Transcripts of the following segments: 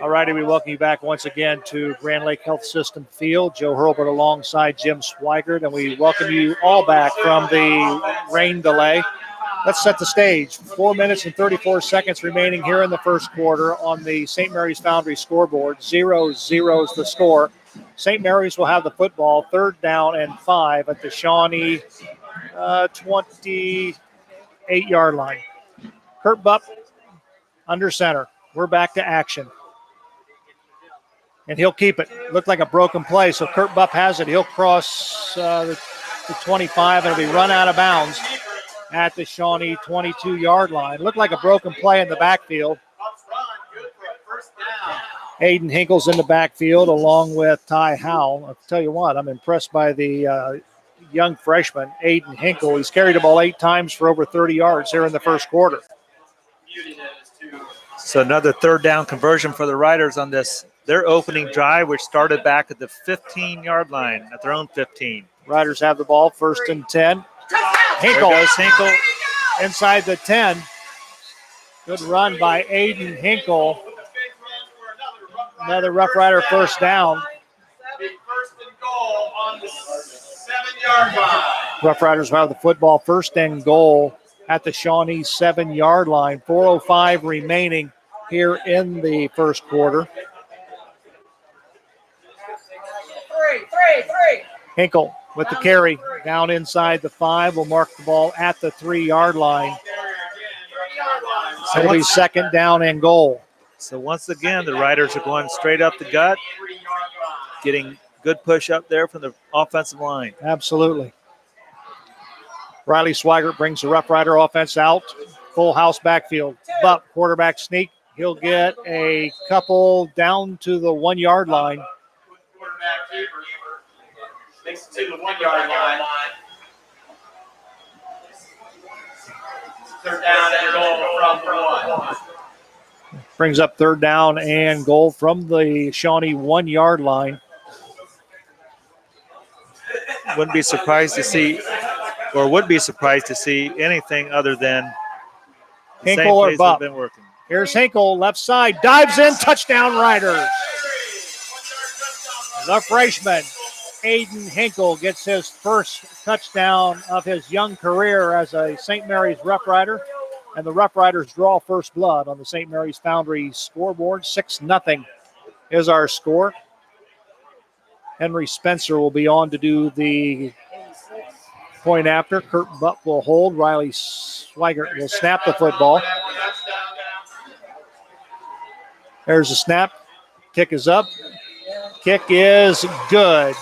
All righty, we welcome you back once again to Grand Lake Health System Field. Joe Hurlbert alongside Jim Swigert, and we welcome you all back from the rain delay. Let's set the stage. 4 minutes and 34 seconds remaining here in the first quarter on the St. Mary's Foundry scoreboard. 0-0 is the score. St. Mary's will have the football, 3rd down and 5 at the Shawnee 28-yard line. Kurt Bupp under center. We're back to action. And he'll keep it. Looked like a broken play, so Kurt Bupp has it. He'll cross the 25, and it'll be run out of bounds at the Shawnee 22-yard line. Looked like a broken play in the backfield. Aiden Hinkle's in the backfield along with Ty Howell. I'll tell you what, I'm impressed by the young freshman, Aiden Hinkle. He's carried the ball 8 times for over 30 yards here in the first quarter. So another 3rd down conversion for the Riders on this, their opening drive, which started back at the 15-yard line, at their own 15. Riders have the ball, 1st and 10. Hinkle. There goes Hinkle. Inside the 10. Good run by Aiden Hinkle. Another Rough Rider first down. First and goal on the 7-yard line. Rough Riders will have the football, 1st and goal at the Shawnee 7-yard line. 4:05 remaining here in the first quarter. Three. Hinkle with the carry down inside the 5 will mark the ball at the 3-yard line. It'll be 2nd down and goal. So once again, the Riders are going straight up the gut, getting good push up there from the offensive line. Absolutely. Riley Swigert brings the Rough Rider offense out. Full house backfield. Bupp, quarterback sneak. He'll get a couple down to the 1-yard line. Quarterback keeper. Makes it to the 1-yard line. 3rd down and goal from the 1. Brings up 3rd down and goal from the Shawnee 1-yard line. Wouldn't be surprised to see, or would be surprised to see anything other than Hinkle or Bupp. Been working. Here's Hinkle, left side, dives in, touchdown Riders. The freshman, Aiden Hinkle, gets his first touchdown of his young career as a St. Mary's Rough Rider. And the Rough Riders draw first blood on the St. Mary's Foundry scoreboard. 6-0 is our score. Henry Spencer will be on to do the point after. Kurt Bupp will hold. Riley Swigert will snap the football. There's a snap. Kick is up. Kick is good.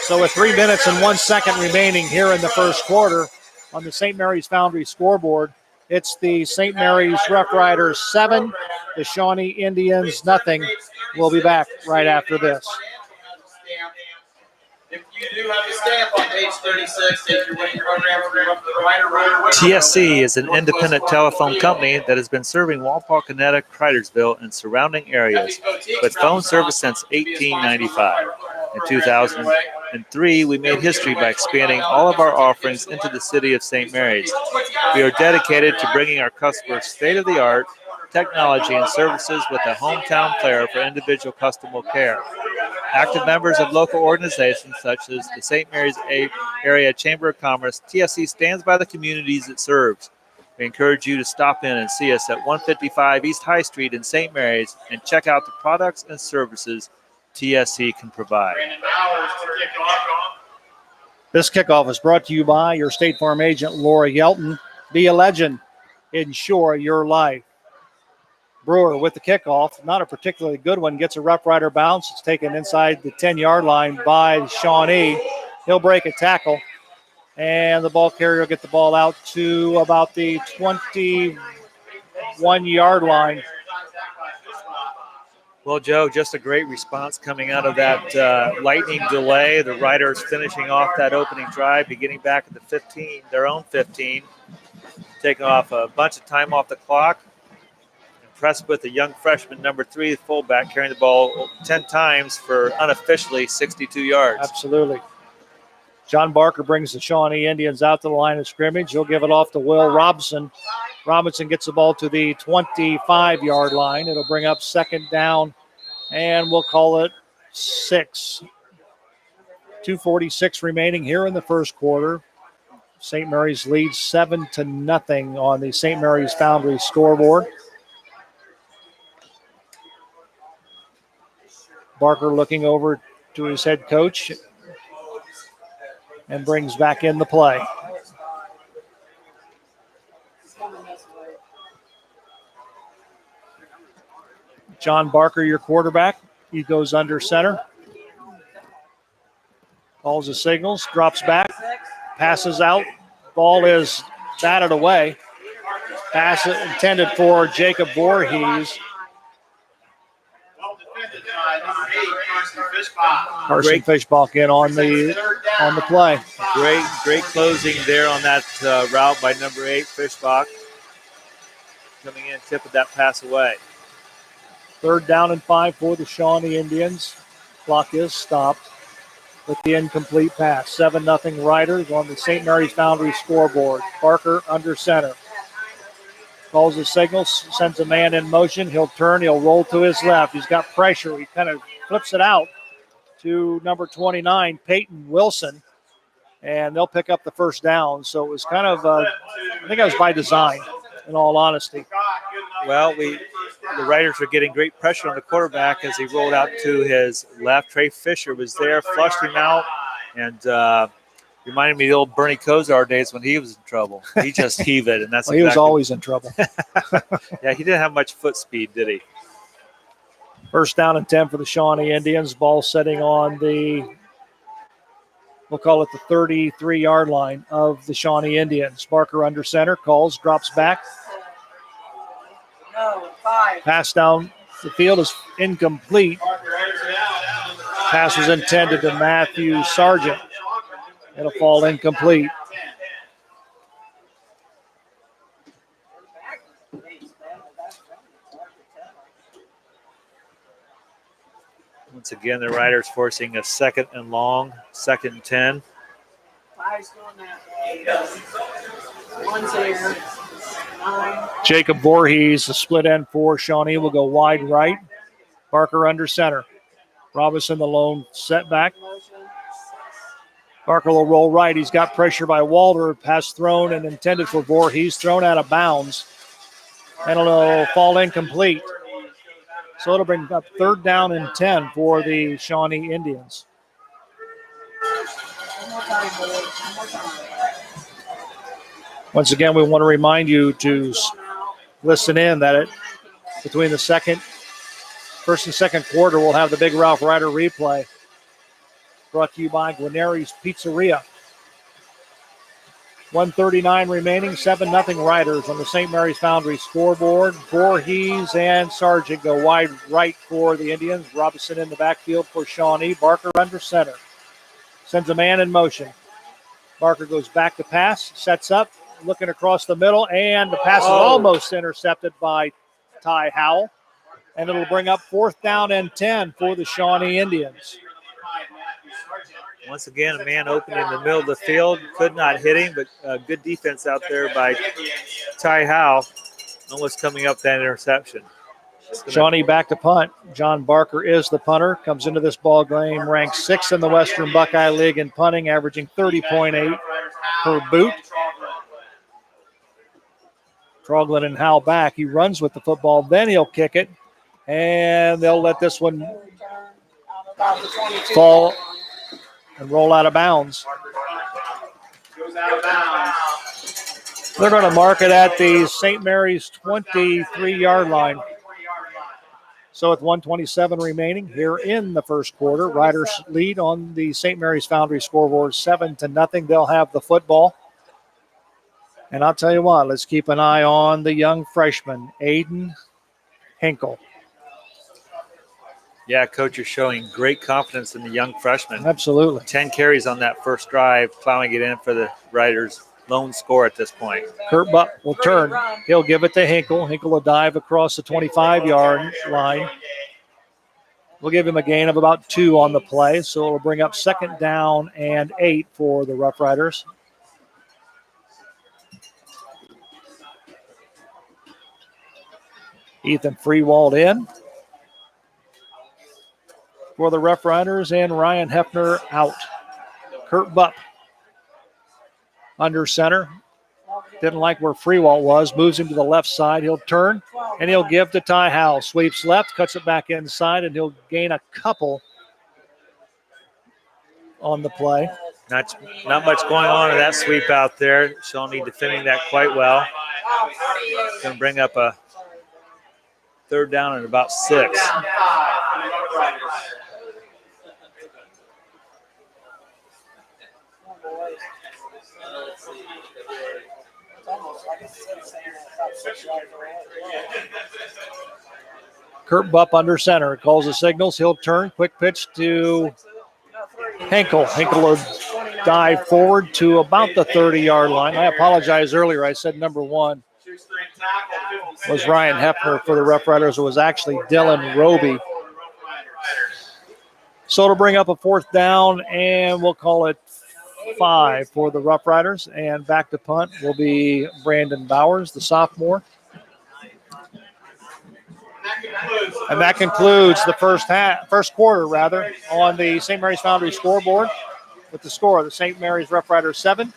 So with 3 minutes and 1 second remaining here in the first quarter on the St. Mary's Foundry scoreboard, it's the St. Mary's Rough Riders 7, the Shawnee Indians 0. We'll be back right after this. If you do have a stamp on page 36, take your winning program for the Rider. TSC is an independent telephone company that has been serving Walpole, Connecticut, Cridersville, and surrounding areas with phone service since 1895. In 2003, we made history by expanding all of our offerings into the city of St. Mary's. We are dedicated to bringing our customers state-of-the-art technology and services with a hometown flair for individual customer care. Active members of local organizations such as the St. Mary's Area Chamber of Commerce, TSC stands by the communities it serves. We encourage you to stop in and see us at 155 East High Street in St. Mary's and check out the products and services TSC can provide. This kickoff is brought to you by your State Farm agent, Laura Yelton. Be a legend. Insure your life. Brewer with the kickoff. Not a particularly good one. Gets a Rough Rider bounce. It's taken inside the 10-yard line by Shawnee. He'll break a tackle. And the ball carrier will get the ball out to about the 21-yard line. Well, Joe, just a great response coming out of that lightning delay. The Riders finishing off that opening drive, beginning back at the 15, their own 15, taking off a bunch of time off the clock. Impressed with the young freshman, number 3, fullback, carrying the ball 10 times for unofficially 62 yards. Absolutely. John Barker brings the Shawnee Indians out to the line of scrimmage. He'll give it off to Will Robinson. Robinson gets the ball to the 25-yard line. It'll bring up second down, and we'll call it 6. 2:46 remaining here in the first quarter. St. Mary's leads 7-0 on the St. Mary's Foundry scoreboard. Barker looking over to his head coach and brings back in the play. John Barker, your quarterback. He goes under center. Calls the signals, drops back, passes out. Ball is batted away. Pass intended for Jacob Voorhees. Carson Fishbach in on the play. Great closing there on that route by number 8, Fishbach. Coming in, tipping that pass away. 3rd down and 5 for the Shawnee Indians. Clock is stopped with the incomplete pass. 7-0 Riders on the St. Mary's Foundry scoreboard. Barker under center. Calls the signal, sends a man in motion. He'll turn, he'll roll to his left. He's got pressure. He kind of flips it out to number 29, Peyton Wilson, and they'll pick up the first down. So it was kind of, I think that was by design, in all honesty. Well, the Riders are getting great pressure on the quarterback as he rolled out to his left. Trey Fisher was there, flushed him out, and reminded me of the old Bernie Kosar days when he was in trouble. He just heaved it, and that's well, he was always in trouble. Yeah, he didn't have much foot speed, did he? 1st down and 10 for the Shawnee Indians. Ball setting on we'll call it the 33-yard line of the Shawnee Indians. Barker under center, calls, drops back. Pass down the field is incomplete. Pass was intended to Matthew Sargent. It'll fall incomplete. Once again, the Riders forcing a 2nd and long, 2nd and 10. Jacob Voorhees, the split end for Shawnee, will go wide right. Barker under center. Robinson, the lone setback. Barker will roll right. He's got pressure by Walter. Pass thrown and intended for Voorhees. Thrown out of bounds. And it'll fall incomplete. So it'll bring up 3rd down and 10 for the Shawnee Indians. Once again, we want to remind you to listen in that between the first and second quarter, we'll have the Big Ralph Ryder replay. Brought to you by Guarneri's Pizzeria. 1:39 remaining, 7-0 Riders on the St. Mary's Foundry scoreboard. Voorhees and Sargent go wide right for the Indians. Robinson in the backfield for Shawnee. Barker under center. Sends a man in motion. Barker goes back to pass, sets up, looking across the middle, and the pass is almost intercepted by Ty Howell. And it'll bring up 4th down and 10 for the Shawnee Indians. Once again, a man open in the middle of the field. Could not hit him, but good defense out there by Ty Howell. Almost coming up that interception. Shawnee back to punt. John Barker is the punter. Comes into this ball game, ranked 6th in the Western Buckeye League in punting, averaging 30.8 per boot. Troglin and Howell back. He runs with the football. Then he'll kick it. And they'll let this one fall and roll out of bounds. They're going to mark it at the St. Mary's 23-yard line. So with 1:27 remaining here in the first quarter, Riders lead on the St. Mary's Foundry scoreboard 7-0. They'll have the football. And I'll tell you what, let's keep an eye on the young freshman, Aiden Hinkle. Yeah, Coach is showing great confidence in the young freshman. Absolutely. 10 carries on that first drive, plowing it in for the Riders' lone score at this point. Kurt Buck will turn. He'll give it to Hinkle. Hinkle will dive across the 25-yard line. We'll give him a gain of about 2 on the play, so it'll bring up 2nd down and 8 for the Rough Riders. Ethan Freewald in for the Rough Riders, and Ryan Hefner out. Kurt Bupp under center. Didn't like where Freewald was. Moves him to the left side. He'll turn, and he'll give to Ty Howell. Sweeps left, cuts it back inside, and he'll gain a couple on the play. Not much going on in that sweep out there. Shawnee defending that quite well. Going to bring up a 3rd down and about 6. Kurt Bupp under center. Calls the signals. He'll turn. Quick pitch to Henkel. Henkel will dive forward to about the 30-yard line. I apologize earlier. I said number 1 was Ryan Hefner for the Rough Riders. It was actually Dylan Roby. So it'll bring up a 4th down, and we'll call it 5 for the Rough Riders. And back to punt will be Brandon Bowers, the sophomore. And that concludes the first quarter on the St. Mary's Foundry scoreboard with the score: the St. Mary's Rough Riders 7,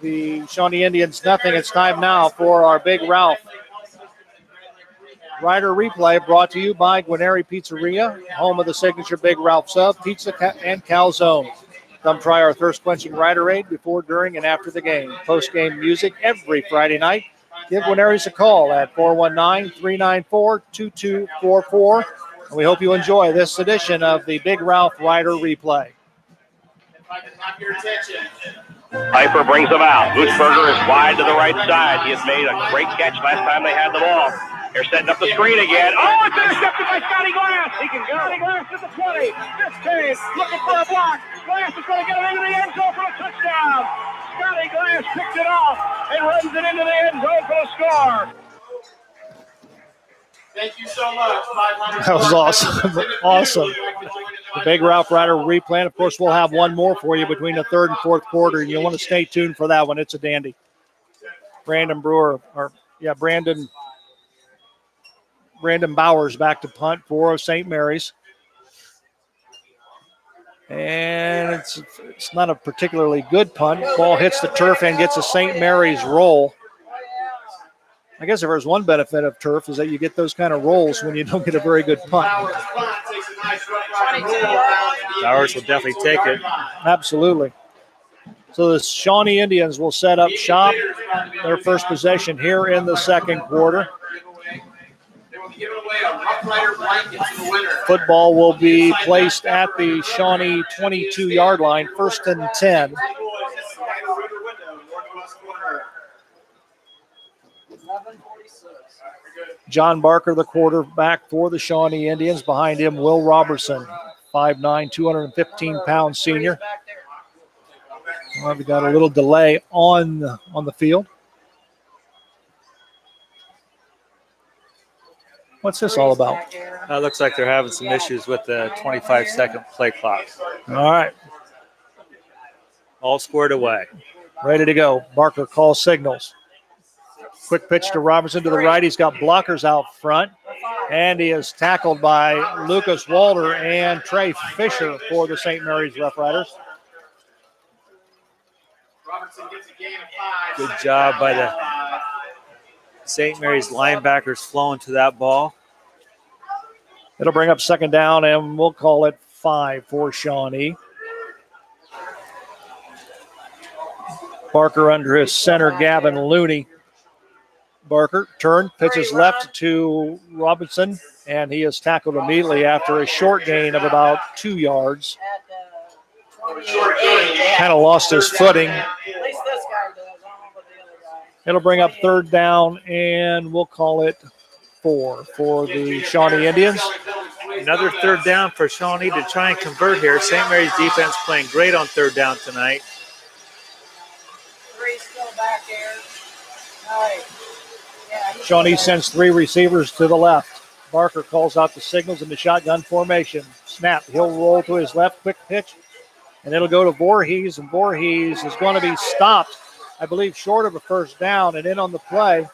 the Shawnee Indians nothing. It's time now for our Big Ralph Rider replay, brought to you by Guarneri Pizzeria, home of the signature Big Ralph sub, pizza and calzone. Come try our thirst-quenching Riderade before, during, and after the game. Post-game music every Friday night. Give Guarneri's a call at 419-394-2244. And we hope you enjoy this edition of the Big Ralph Rider replay. If I can have your attention. Piper brings him out. Gooseberger is wide to the right side. He has made a great catch last time they had the ball. They're setting up the screen again. Oh, it's intercepted by Scotty Glass. He can go. Scotty Glass to the 20. This time, looking for a block. Glass is going to get it into the end zone for a touchdown. Scotty Glass picks it off and runs it into the end zone for a score. Thank you so much. That was awesome. Awesome. The Big Ralph Rider replay. Of course, we'll have one more for you between the 3rd and 4th quarter. You'll want to stay tuned for that one. It's a dandy. Brandon Bowers back to punt for St. Mary's. And it's not a particularly good punt. Ball hits the turf and gets a St. Mary's roll. I guess if there's one benefit of turf is that you get those kind of rolls when you don't get a very good punt. Bowers will definitely take it. Absolutely. So the Shawnee Indians will set up shop, their first possession here in the 2nd quarter. Football will be placed at the Shawnee 22-yard line, 1st and 10. John Barker, the quarterback for the Shawnee Indians. Behind him, Will Robertson, 5'9", 215-pound senior. Well, we got a little delay on the field. What's this all about? Looks like they're having some issues with the 25-second play clock. All right. All squared away. Ready to go. Barker calls signals. Quick pitch to Robertson to the right. He's got blockers out front. And he is tackled by Lucas Walter and Trey Fisher for the St. Mary's Rough Riders. Good job by the St. Mary's linebackers flowing to that ball. It'll bring up 2nd down, and we'll call it 5 for Shawnee. Barker under his center, Gavin Looney. Barker turned, pitches left to Robinson, and he is tackled immediately after a short gain of about 2 yards. Kind of lost his footing. It'll bring up 3rd down, and we'll call it 4 for the Shawnee Indians. Another 3rd down for Shawnee to try and convert here. St. Mary's defense playing great on 3rd down tonight. 3 still back there. All right. Shawnee sends 3 receivers to the left. Barker calls out the signals in the shotgun formation. Snap. He'll roll to his left. Quick pitch. And it'll go to Voorhees. And Voorhees is going to be stopped, I believe, short of a first down. And in on the play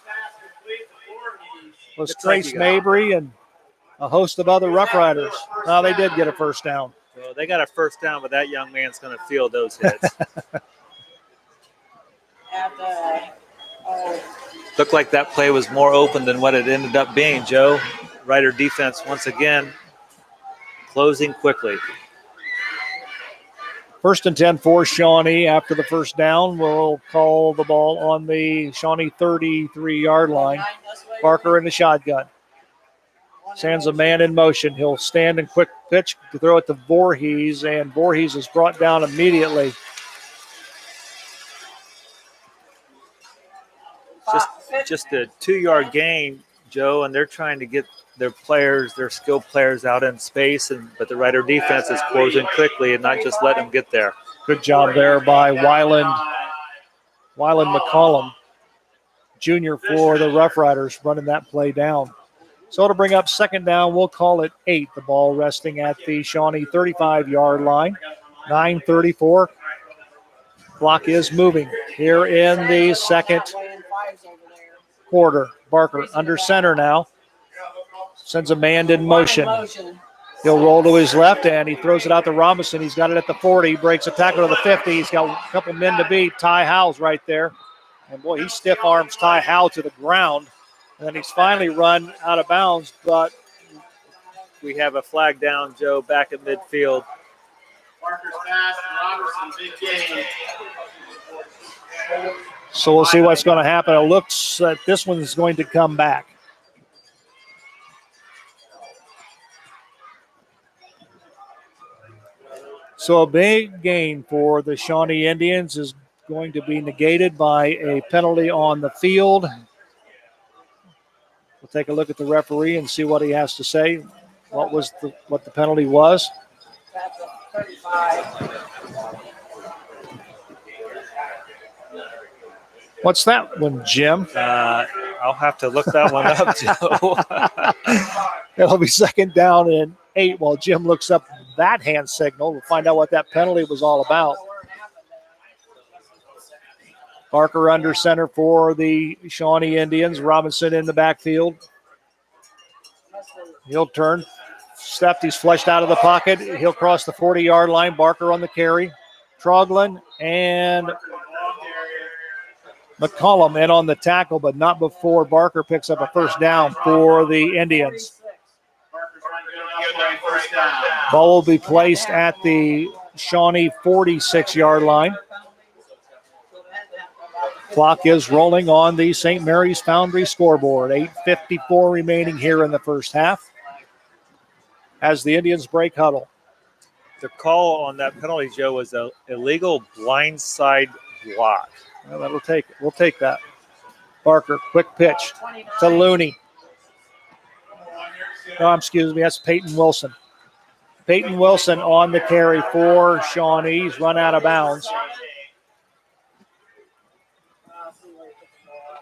was Trace Mabry and a host of other Rough Riders. Now they did get a first down. Well, they got a first down, but that young man's going to field those hits. Looked like that play was more open than what it ended up being, Joe. Rider defense once again closing quickly. 1st and 10 for Shawnee. After the first down, we'll call the ball on the Shawnee 33-yard line. Barker in the shotgun. Sends a man in motion. He'll stand and quick pitch to throw it to Voorhees, and Voorhees is brought down immediately. Just a 2-yard gain, Joe, and they're trying to get their players, their skilled players out in space, but the Rider defense is closing quickly and not just letting them get there. Good job there by Wyland McCollum, junior for the Rough Riders, running that play down. So to bring up second down, we'll call it 8. The ball resting at the Shawnee 35-yard line. 9:34. Clock is moving here in the second quarter. Barker under center now. Sends a man in motion. He'll roll to his left, and he throws it out to Robinson. He's got it at the 40. Breaks a tackle to the 50. He's got a couple men to beat. Ty Howell's right there. And, boy, he stiff arms Ty Howell to the ground. And then he's finally run out of bounds, but we have a flag down, Joe, back at midfield. Barker's pass, Robertson, big game. So we'll see what's going to happen. It looks that this one is going to come back. So a big gain for the Shawnee Indians is going to be negated by a penalty on the field. We'll take a look at the referee and see what he has to say. What the penalty was. That's a 35. What's that one, Jim? I'll have to look that one up, Joe. It'll be second down and 8 while Jim looks up that hand signal. We'll find out what that penalty was all about. Barker under center for the Shawnee Indians. Robinson in the backfield. He'll turn. Stepped. He's flushed out of the pocket. He'll cross the 40-yard line. Barker on the carry. Troglin and McCollum in on the tackle, but not before Barker picks up a first down for the Indians. Ball will be placed at the Shawnee 46-yard line. Clock is rolling on the St. Mary's Foundry scoreboard. 8:54 remaining here in the first half as the Indians break huddle. The call on that penalty, Joe, was an illegal blindside block. Well, we'll take that. Barker, quick pitch to Looney. Oh, excuse me, that's Peyton Wilson. Peyton Wilson on the carry for Shawnee. He's run out of bounds.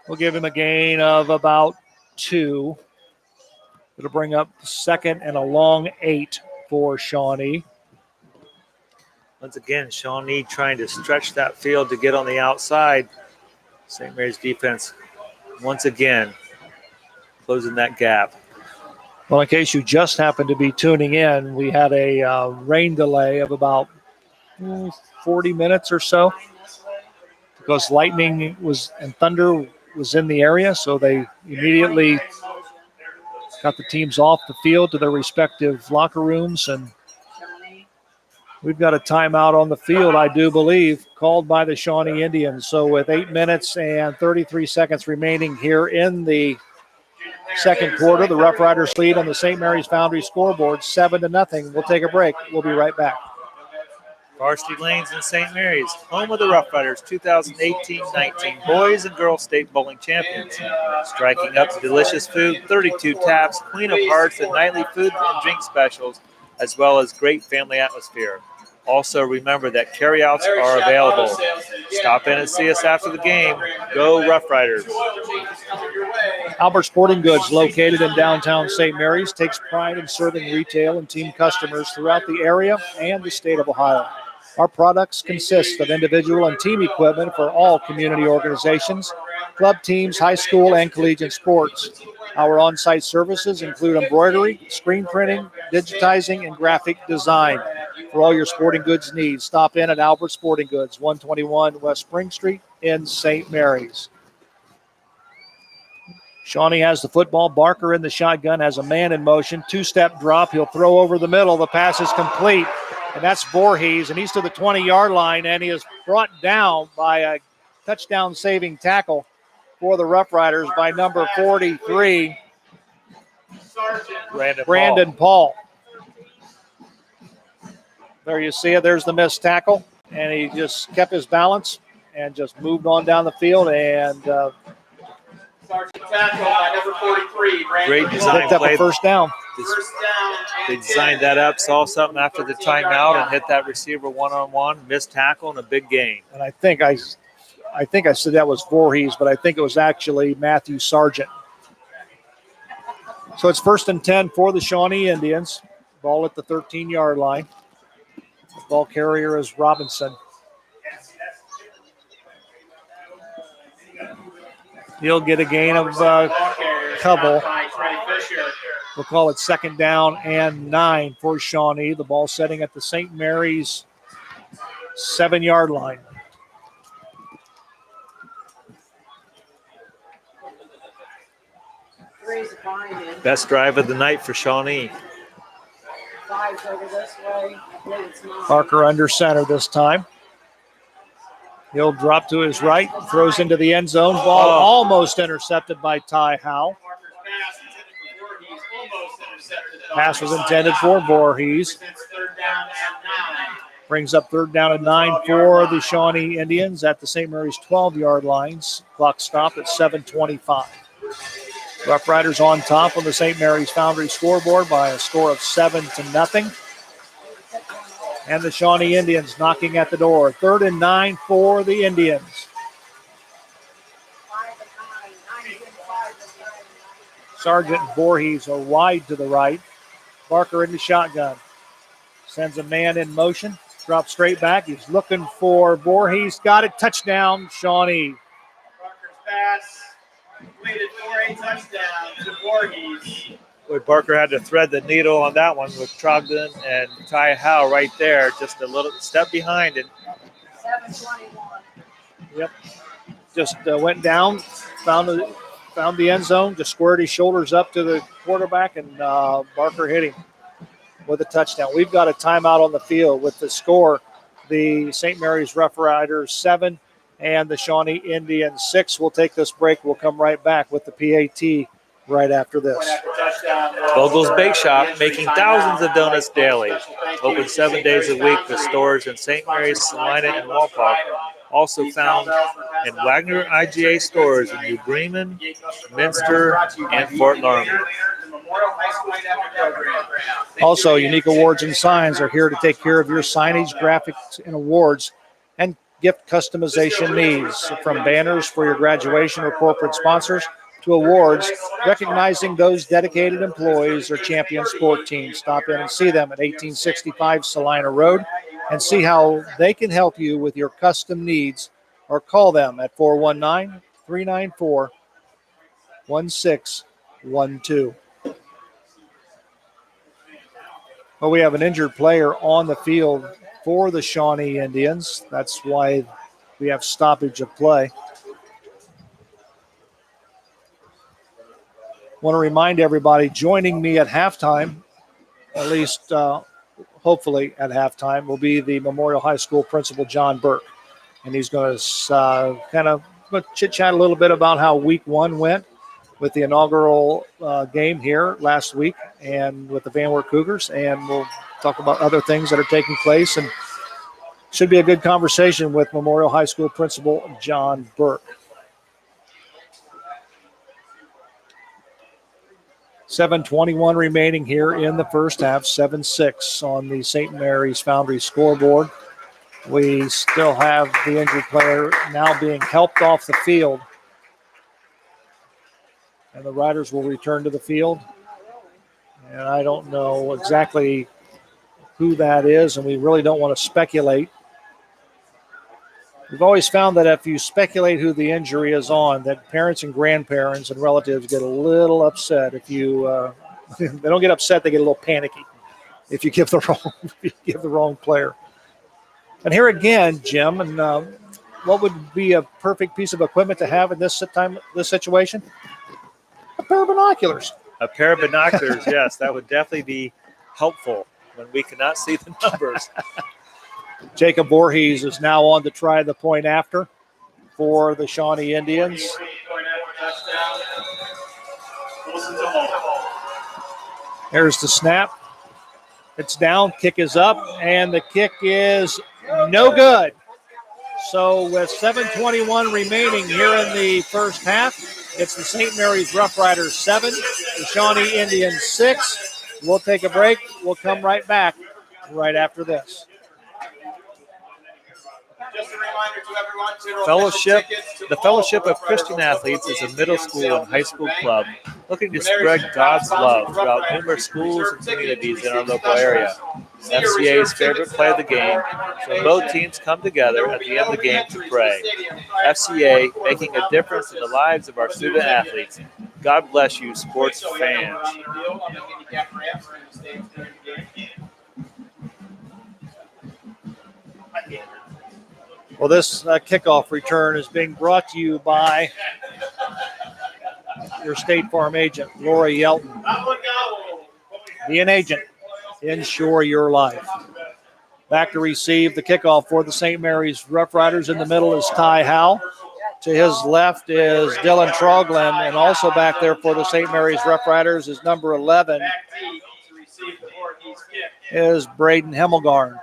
We'll give him a gain of about 2. It'll bring up second and a long 8 for Shawnee. Once again, Shawnee trying to stretch that field to get on the outside. St. Mary's defense, once again, closing that gap. Well, in case you just happened to be tuning in, we had a rain delay of about 40 minutes or so because lightning and thunder was in the area, so they immediately got the teams off the field to their respective locker rooms, and we've got a timeout on the field, I do believe, called by the Shawnee Indians. So with 8 minutes and 33 seconds remaining here in the second quarter, the Rough Riders lead on the St. Mary's Foundry scoreboard 7-0. We'll take a break. We'll be right back. Varsity Lanes in St. Mary's, home of the Rough Riders 2018-19 Boys and Girls State Bowling Champions. Striking up delicious food, 32 taps, Queen of Hearts, and nightly food and drink specials, as well as great family atmosphere. Also, remember that carryouts are available. Stop in and see us after the game. Go Rough Riders. Albert Sporting Goods, located in downtown St. Mary's, takes pride in serving retail and team customers throughout the area and the state of Ohio. Our products consist of individual and team equipment for all community organizations, club teams, high school, and collegiate sports. Our on-site services include embroidery, screen printing, digitizing, and graphic design. For all your sporting goods needs, stop in at Albert Sporting Goods, 121 West Spring Street in St. Mary's. Shawnee has the football. Barker in the shotgun, has a man in motion. Two-step drop. He'll throw over the middle. The pass is complete, and that's Voorhees, and he's to the 20-yard line, and he is brought down by a touchdown-saving tackle for the Rough Riders by number 43, Brandon Paul. There you see it. There's the missed tackle, and he just kept his balance and just moved on down the field, and Sergeant tackle by number 43. Great design picked up play. a first down. First down. They designed that up, saw something after the timeout, and hit that receiver one-on-one, missed tackle, and a big gain. And I think I said that was Voorhees, but I think it was actually Matthew Sargent. So it's 1st and 10 for the Shawnee Indians. Ball at the 13-yard line. The ball carrier is Robinson. He'll get a gain of a couple. We'll call it 2nd down and 9 for Shawnee. The ball setting at the St. Mary's 7-yard line. Best drive of the night for Shawnee. Five's over this way. I believe it's 9. Parker under center this time. He'll drop to his right, throws into the end zone. Ball almost intercepted by Ty Howe. Pass was intended for Voorhees. Brings up 3rd down and 9 for the Shawnee Indians at the St. Mary's 12-yard lines. Clock stopped at 7:25. Rough Riders on top on the St. Mary's Foundry scoreboard by a score of 7-0. And the Shawnee Indians knocking at the door. 3rd and 9 for the Indians. 5 and 9. 9 and 5 and 9. Sargent and Voorhees are wide to the right. Barker in the shotgun. Sends a man in motion. Drops straight back. He's looking for Voorhees. Got it. Touchdown, Shawnee. Parker's pass completed for a touchdown to Voorhees. Boy, Barker had to thread the needle on that one with Trogdon and Ty Howe right there. Just a little step behind it. 7:21. Yep. Just went down, found the end zone, just squared his shoulders up to the quarterback, and Barker hit him with a touchdown. We've got a timeout on the field with the score. The St. Mary's Rough Riders 7 and the Shawnee Indians 6. We'll take this break. We'll come right back with the PAT right after this. Vogel's Bake Shop, making thousands of donuts daily. Open 7 days a week with stores in St. Mary's, Salina, and Walpock. Also found in Wagner IGA stores in New Bremen, Minster, and Fort Laramie. Also, Unique Awards and Signs are here to take care of your signage, graphics, and awards and gift customization needs. From banners for your graduation or corporate sponsors to awards recognizing those dedicated employees or champion sport teams. Stop in and see them at 1865 Salina Road and see how they can help you with your custom needs, or call them at 419-394-1612. Well, we have an injured player on the field for the Shawnee Indians. That's why we have stoppage of play. Want to remind everybody, joining me at halftime, at least hopefully at halftime, will be the Memorial High School principal, John Burke. And he's going to kind of chit-chat a little bit about how week 1 went with the inaugural game here last week and with the Van Wert Cougars. And we'll talk about other things that are taking place. And should be a good conversation with Memorial High School principal, John Burke. 7:21 remaining here in the first half, 7-6 on the St. Mary's Foundry scoreboard. We still have the injured player now being helped off the field. And the Riders will return to the field. And I don't know exactly who that is, and we really don't want to speculate. We've always found that if you speculate who the injury is on, that parents and grandparents and relatives get a little upset. If you, they don't get upset, they get a little panicky if you give the wrong player. And here again, Jim, and what would be a perfect piece of equipment to have in this situation? A pair of binoculars. A pair of binoculars, yes, that would definitely be helpful when we cannot see the numbers. Jacob Voorhees is now on to try the point after for the Shawnee Indians. There's the snap. It's down, kick is up, and the kick is no good. So with 7:21 remaining here in the first half, it's the St. Mary's Rough Riders 7, the Shawnee Indians 6. We'll take a break. We'll come right back right after this. Just a reminder to everyone to Fellowship, the Fellowship of Christian Athletes is a middle school and high school club looking to spread God's love throughout numerous schools and communities in our local area. FCA's favorite play of the game, so both teams come together at the end of the game to pray. FCA making a difference in the lives of our student athletes. God bless you, sports fans. Well, this kickoff return is being brought to you by your State Farm agent, Laura Yelton. Be an agent. Insure your life. Back to receive the kickoff for the St. Mary's Rough Riders. In the middle is Ty Howell. To his left is Dylan Troglin. And also back there for the St. Mary's Rough Riders is number 11 is Braden Hemmelgarn.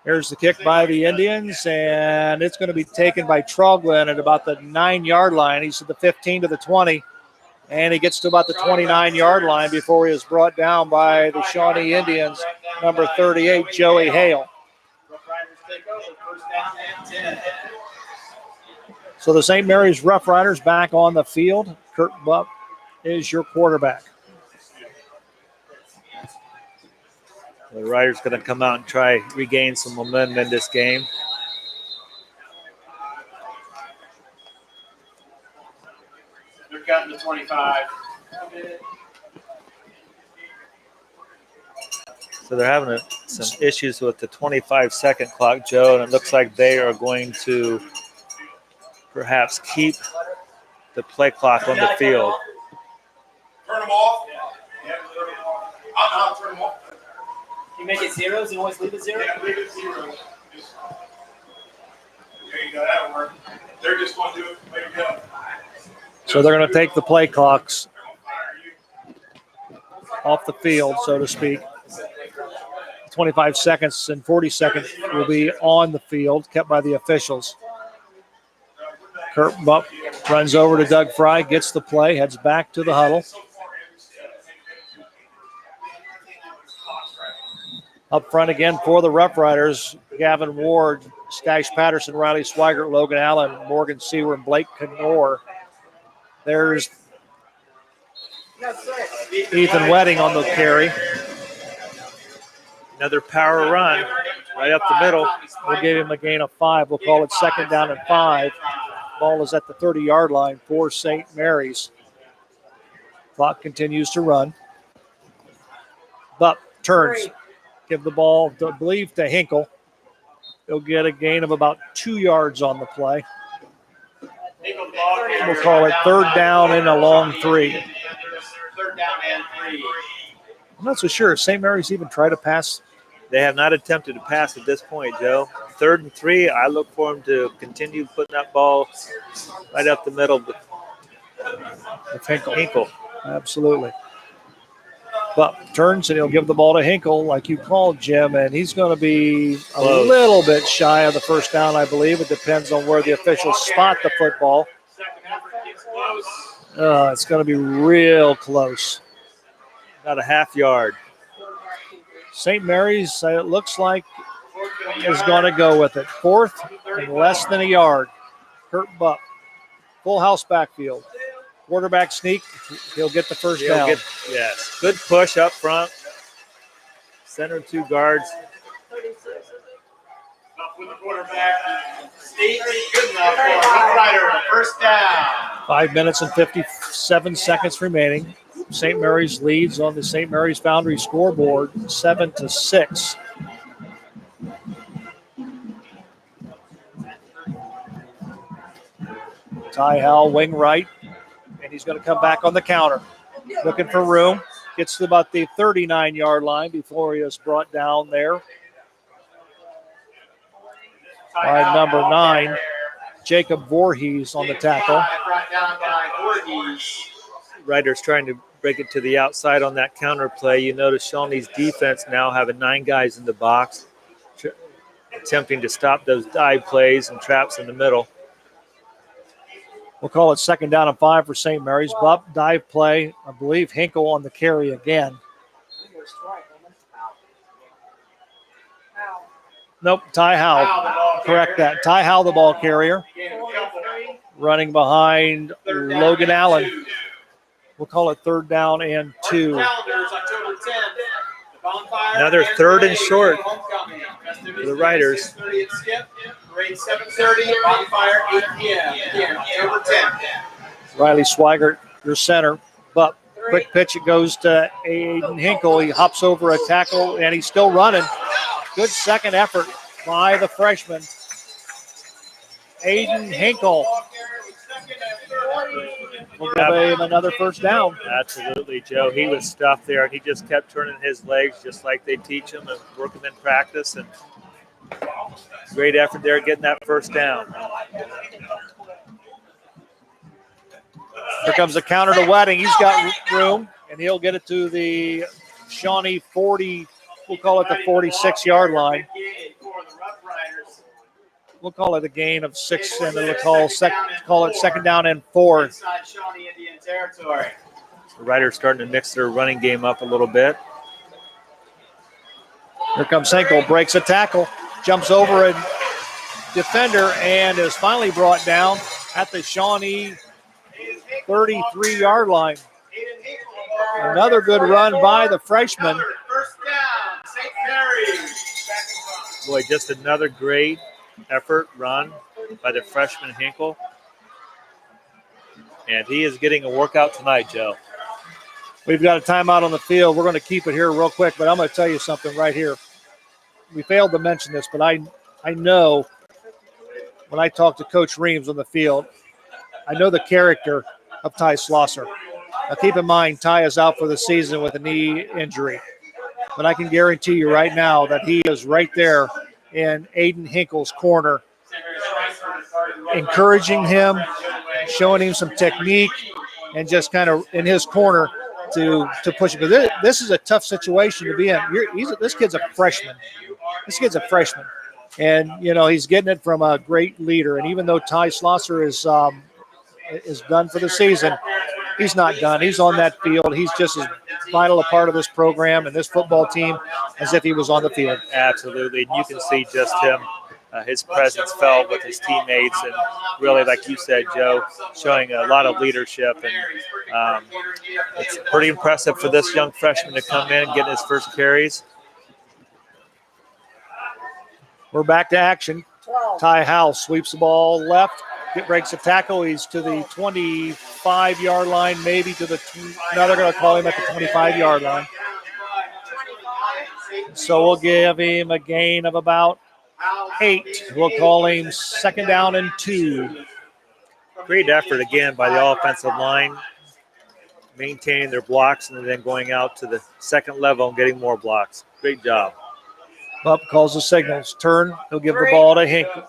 Here's the kick by the Indians, and it's going to be taken by Troglin at about the 9-yard line. He's at the 15 to the 20, and he gets to about the 29-yard line before he is brought down by the Shawnee Indians, number 38, Joey Hale. So the St. Mary's Rough Riders back on the field. Kurt Bupp is your quarterback. The Riders going to come out and try regain some momentum in this game. They're cutting to 25. So they're having some issues with the 25-second clock, Joe, and it looks like they are going to perhaps keep the play clock on the field. Turn them off. Yeah, turn them off. I'll turn them off. You make it zeros and always leave it zero? Yeah, leave it zero. There you go, that'll work. They're just going to do it. There you go. So they're going to take the play clocks off the field, so to speak. 25 seconds and 40 seconds will be on the field, kept by the officials. Kurt Bupp runs over to Doug Fry, gets the play, heads back to the huddle. Up front again for the Rough Riders, Gavin Ward, Stash Patterson, Riley Swigert, Logan Allen, Morgan Sewer, and Blake Knorr. There's Ethan Wedding on the carry. Another power run right up the middle. We'll give him a gain of 5. We'll call it 2nd down and 5. Ball is at the 30-yard line for St. Mary's. Clock continues to run. Bupp turns. Give the ball, I believe, to Hinkle. He'll get a gain of about 2 yards on the play. We'll call it 3rd down and a long 3. 3rd down and 3. I'm not so sure. St. Mary's even tried to pass. They have not attempted to pass at this point, Joe. 3rd and 3, I look for them to continue putting that ball right up the middle with Hinkle. Hinkle. Absolutely. But turns and he'll give the ball to Hinkle, like you called, Jim, and he's going to be a Close. little bit shy of the first down, I believe. It depends on where the officials spot the football. It's going to be real close. About a half yard. St. Mary's, it looks like, is going to go with it. Fourth and less than a yard. Kurt Buck, full house backfield. Quarterback sneak, he'll get the first down. Yes, good push up front. Center 2 guards. Up with the quarterback. Sneak, good enough for a Rough Rider. First down. 5 minutes and 57 seconds remaining. St. Mary's leads on the St. Mary's Foundry scoreboard 7-6. Ty Howell, wing right, and he's going to come back on the counter. Looking for room. Gets to about the 39-yard line before he is brought down there by number 9, Jacob Voorhees on the tackle. Brought down by Voorhees. Riders trying to break it to the outside on that counter play. You notice Shawnee's defense now having 9 guys in the box, attempting to stop those dive plays and traps in the middle. We'll call it second down and 5 for St. Mary's. Bup, dive play. I believe Hinkle on the carry again. Nope, Ty Howell. Correct that. Ty Howell, the ball carrier. Running behind Logan Allen. We'll call it third down and 2. Another third and short for the Riders. Grade 7:30, bonfire 8 p.m. October 10th. Riley Swigert, your center. But quick pitch, it goes to Aiden Hinkle. He hops over a tackle, and he's still running. Good second effort by the freshman, Aiden Hinkle. We'll give him another first down. Absolutely, Joe. He was stuffed there, and he just kept turning his legs just like they teach him and work him in practice. And great effort there getting that first down. Here comes the counter to Wedding. He's got room, and he'll get it to the Shawnee 40, we'll call it the 46-yard line. We'll call it a gain of 6, and we'll call it second down and 4. Inside Shawnee Indian territory. The Riders starting to mix their running game up a little bit. Here comes Hinkle, breaks a tackle, jumps over a defender, and is finally brought down at the Shawnee 33-yard line. Another good run by the freshman. First down, St. Mary's. Boy, just another great effort run by the freshman Hinkle. And he is getting a workout tonight, Joe. We've got a timeout on the field. We're going to keep it here real quick, but I'm going to tell you something right here. We failed to mention this, but I know when I talk to Coach Reams on the field, I know the character of Ty Schlosser. Now keep in mind, Ty is out for the season with a knee injury. But I can guarantee you right now that he is right there in Aiden Hinkle's corner, encouraging him, showing him some technique, and just kind of in his corner to push it. Because this is a tough situation to be in. This kid's a freshman. And, you know, he's getting it from a great leader. And even though Ty Schlosser is done for the season, he's not done. He's on that field. He's just as vital a part of this program and this football team as if he was on the field. Absolutely. And you can see just him, his presence felt with his teammates. And really, like you said, Joe, showing a lot of leadership. And it's pretty impressive for this young freshman to come in and get his first carries. We're back to action. Ty Howell sweeps the ball left, breaks a tackle. He's to the 25-yard line, maybe to the now they're going to call him at the 25-yard line. So we'll give him a gain of about 8. We'll call him second down and 2. Great effort again by the offensive line, maintaining their blocks and then going out to the second level and getting more blocks. Great job. Up calls the signals. Turn. He'll give the ball to Hinkle.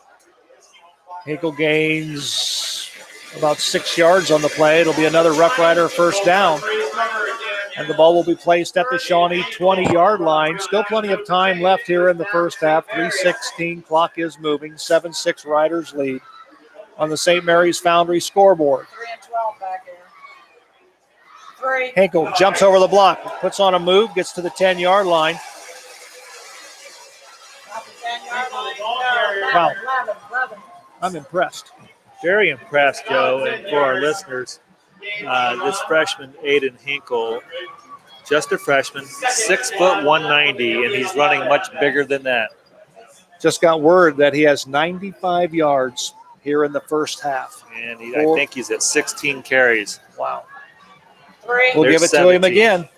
Hinkle gains about 6 yards on the play. It'll be another Rough Rider first down. And the ball will be placed at the Shawnee 20-yard line. Still plenty of time left here in the first half. 3:16, clock is moving. 7-6 Riders lead on the St. Mary's Foundry scoreboard. 3 and 12 back here. 3. Hinkle jumps over the block, puts on a move, gets to the 10-yard line. Not the 10-yard line. No, 11, Wow. 11. I'm impressed. Very impressed, Joe. And for our listeners, this freshman, Aiden Hinkle, just a freshman, 6 foot 190, and he's running much bigger than that. Just got word that he has 95 yards here in the first half. And I think he's at 16 carries. Wow. 3. We'll There's give it to him 17. again.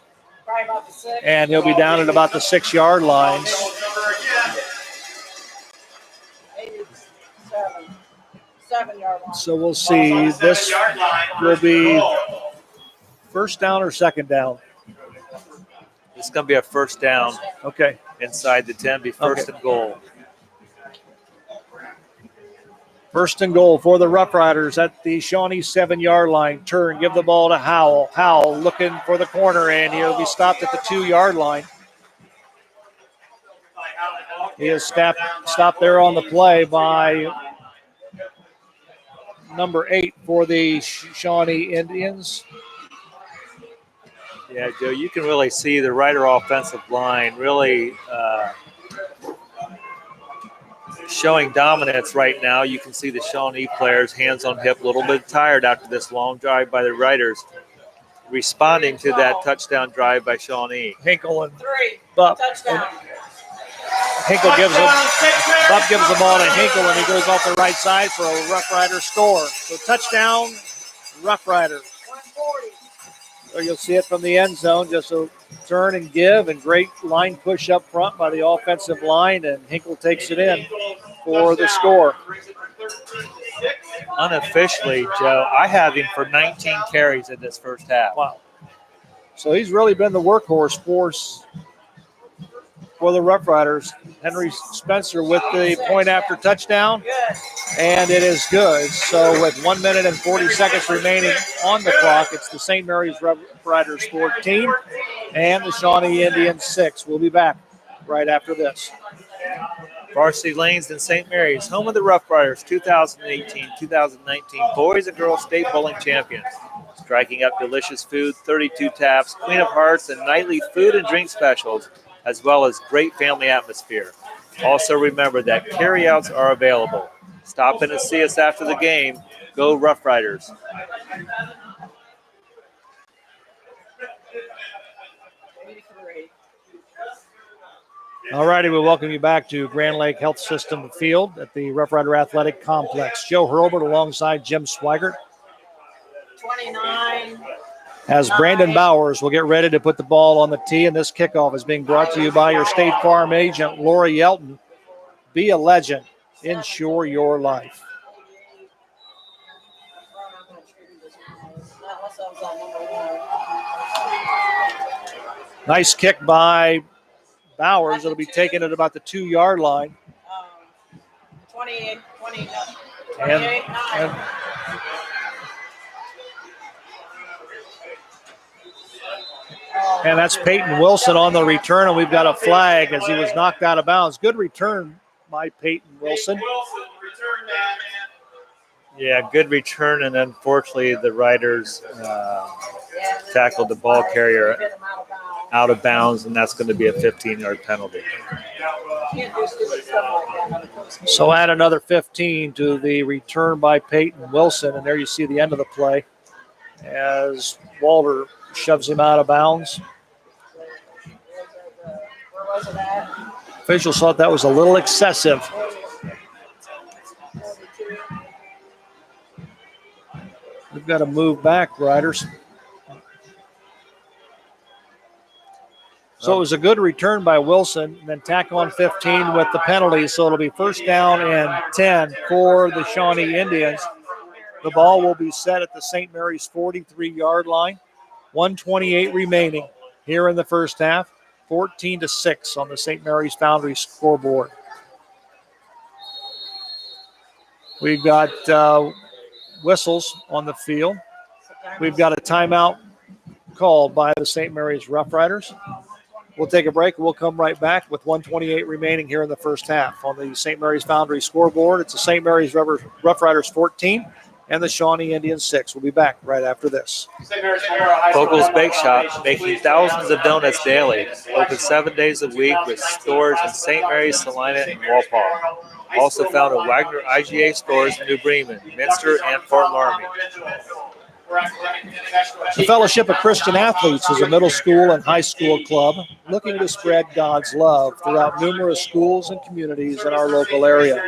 Probably about the 6. And he'll be down at about the 6-yard line. 87. 7-yard line. So we'll see. This will be first down or second down. It's going to be a first down Okay. inside the 10, be first and goal. First and goal for the Rough Riders at the Shawnee 7-yard line. Turn, give the ball to Howell. Howell looking for the corner, and he'll be stopped at the 2-yard line. He is stopped there on the play by number 8 for the Shawnee Indians. Yeah, Joe, you can really see the Rider offensive line really showing dominance right now. You can see the Shawnee players, hands on hip, a little bit tired after this long drive by the Riders, responding to that touchdown drive by Shawnee. Hinkle and 3. Buff. Touchdown. Hinkle gives him, Buff gives the ball to Hinkle, and he goes off the right side for a Rough Rider score. So touchdown, Rough Riders. 140. So you'll see it from the end zone, just a turn and give, and great line push up front by the offensive line, and Hinkle takes it in for the score. Unofficially, Joe, I have him for 19 carries in this first half. Wow. So he's really been the workhorse for the Rough Riders. Henry Spencer with the point after touchdown, Good. and it is good. So with 1 minute and 40 seconds remaining on the clock, it's the St. Mary's Rough Riders 14 and the Shawnee Indians 6. We'll be back right after this. Varsity Lanes and St. Mary's, home of the Rough Riders, 2018-2019 Boys and Girls State Bowling Champions. Striking up delicious food, 32 taps, Queen of Hearts, and nightly food and drink specials, as well as great family atmosphere. Also remember that carryouts are available. Stop in and see us after the game. Go Rough Riders. All righty, we welcome you back to Grand Lake Health System Field at the Rough Rider Athletic Complex. Joe Hurlbert alongside Jim Swigert. 29. As Brandon Bowers will get ready to put the ball on the tee, and this kickoff is being brought to you by your State Farm agent, Lori Yelton. Be a legend. Insure your life. Nice kick by Bowers. It'll be taken at about the 2-yard line. 28, 29. And that's Peyton Wilson on the return, and we've got a flag as he was knocked out of bounds. Good return by Peyton Wilson. Yeah, good return, and unfortunately the Riders tackled the ball carrier out of bounds, and that's going to be a 15-yard penalty. So add another 15 to the return by Peyton Wilson, and there you see the end of the play as Walter shoves him out of bounds. Officials thought that was a little excessive. We've got to move back, Riders. So it was a good return by Wilson, and then tack on 15 with the penalty. So it'll be first down and 10 for the Shawnee Indians. The ball will be set at the St. Mary's 43-yard line. 1:28 remaining here in the first half. 14-6 on the St. Mary's Foundry scoreboard. We've got whistles on the field. We've got a timeout called by the St. Mary's Rough Riders. We'll take a break. We'll come right back with 1:28 remaining here in the first half. On the St. Mary's Foundry scoreboard, it's the St. Mary's Rough Riders 14 and the Shawnee Indians 6. We'll be back right after this. Vogel's Bake Shop, making thousands of donuts daily. Open 7 days a week with stores in St. Mary's, Salina, and Walpole. Also found at Wagner IGA stores in New Bremen, Minster, and Fort Laramie. The Fellowship of Christian Athletes is a middle school and high school club looking to spread God's love throughout numerous schools and communities in our local area.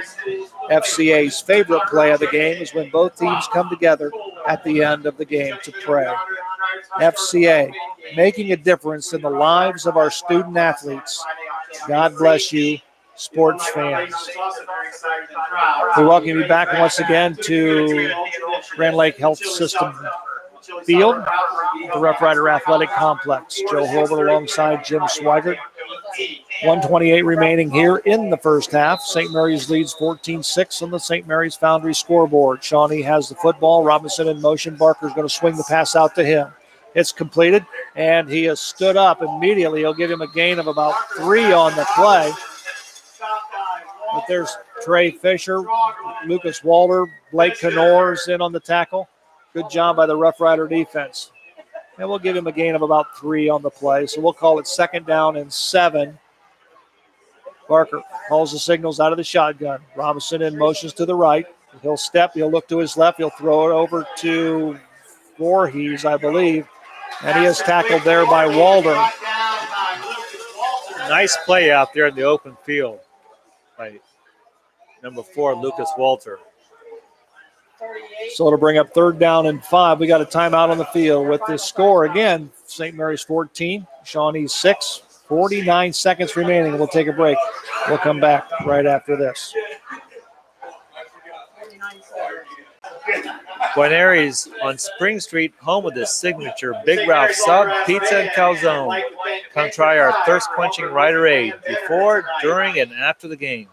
FCA's favorite play of the game is when both teams come together at the end of the game to pray. FCA, making a difference in the lives of our student athletes. God bless you, sports fans. We welcome you back once again to Grand Lake Health System Field, the Rough Rider Athletic Complex. Joe Horvath alongside Jim Swigert. 1:28 remaining here in the first half. St. Mary's leads 14-6 on the St. Mary's Foundry scoreboard. Shawnee has the football. Robinson in motion. Barker's going to swing the pass out to him. It's completed, and he has stood up immediately. He'll give him a gain of about 3 on the play. But there's Trey Fisher, Lucas Walter, Blake Knorr's in on the tackle. Good job by the Rough Rider defense. And we'll give him a gain of about 3 on the play. So we'll call it 2nd down and 7. Barker calls the signals out of the shotgun. Robinson in motions to the right. He'll step. He'll look to his left. He'll throw it over to Voorhees, I believe. And he is tackled there by Walter. Nice play out there in the open field by number 4, Lucas Walter. So it'll bring up 3rd down and 5. We got a timeout on the field with this score again. St. Mary's 14, Shawnee 6, 49 seconds remaining. We'll take a break. We'll come back right after this. Guarneri's on Spring Street, home of the signature Big Ralph Sub, Pizza, and Calzone. Come try our thirst-quenching Rider-Aid before, during, and after the game.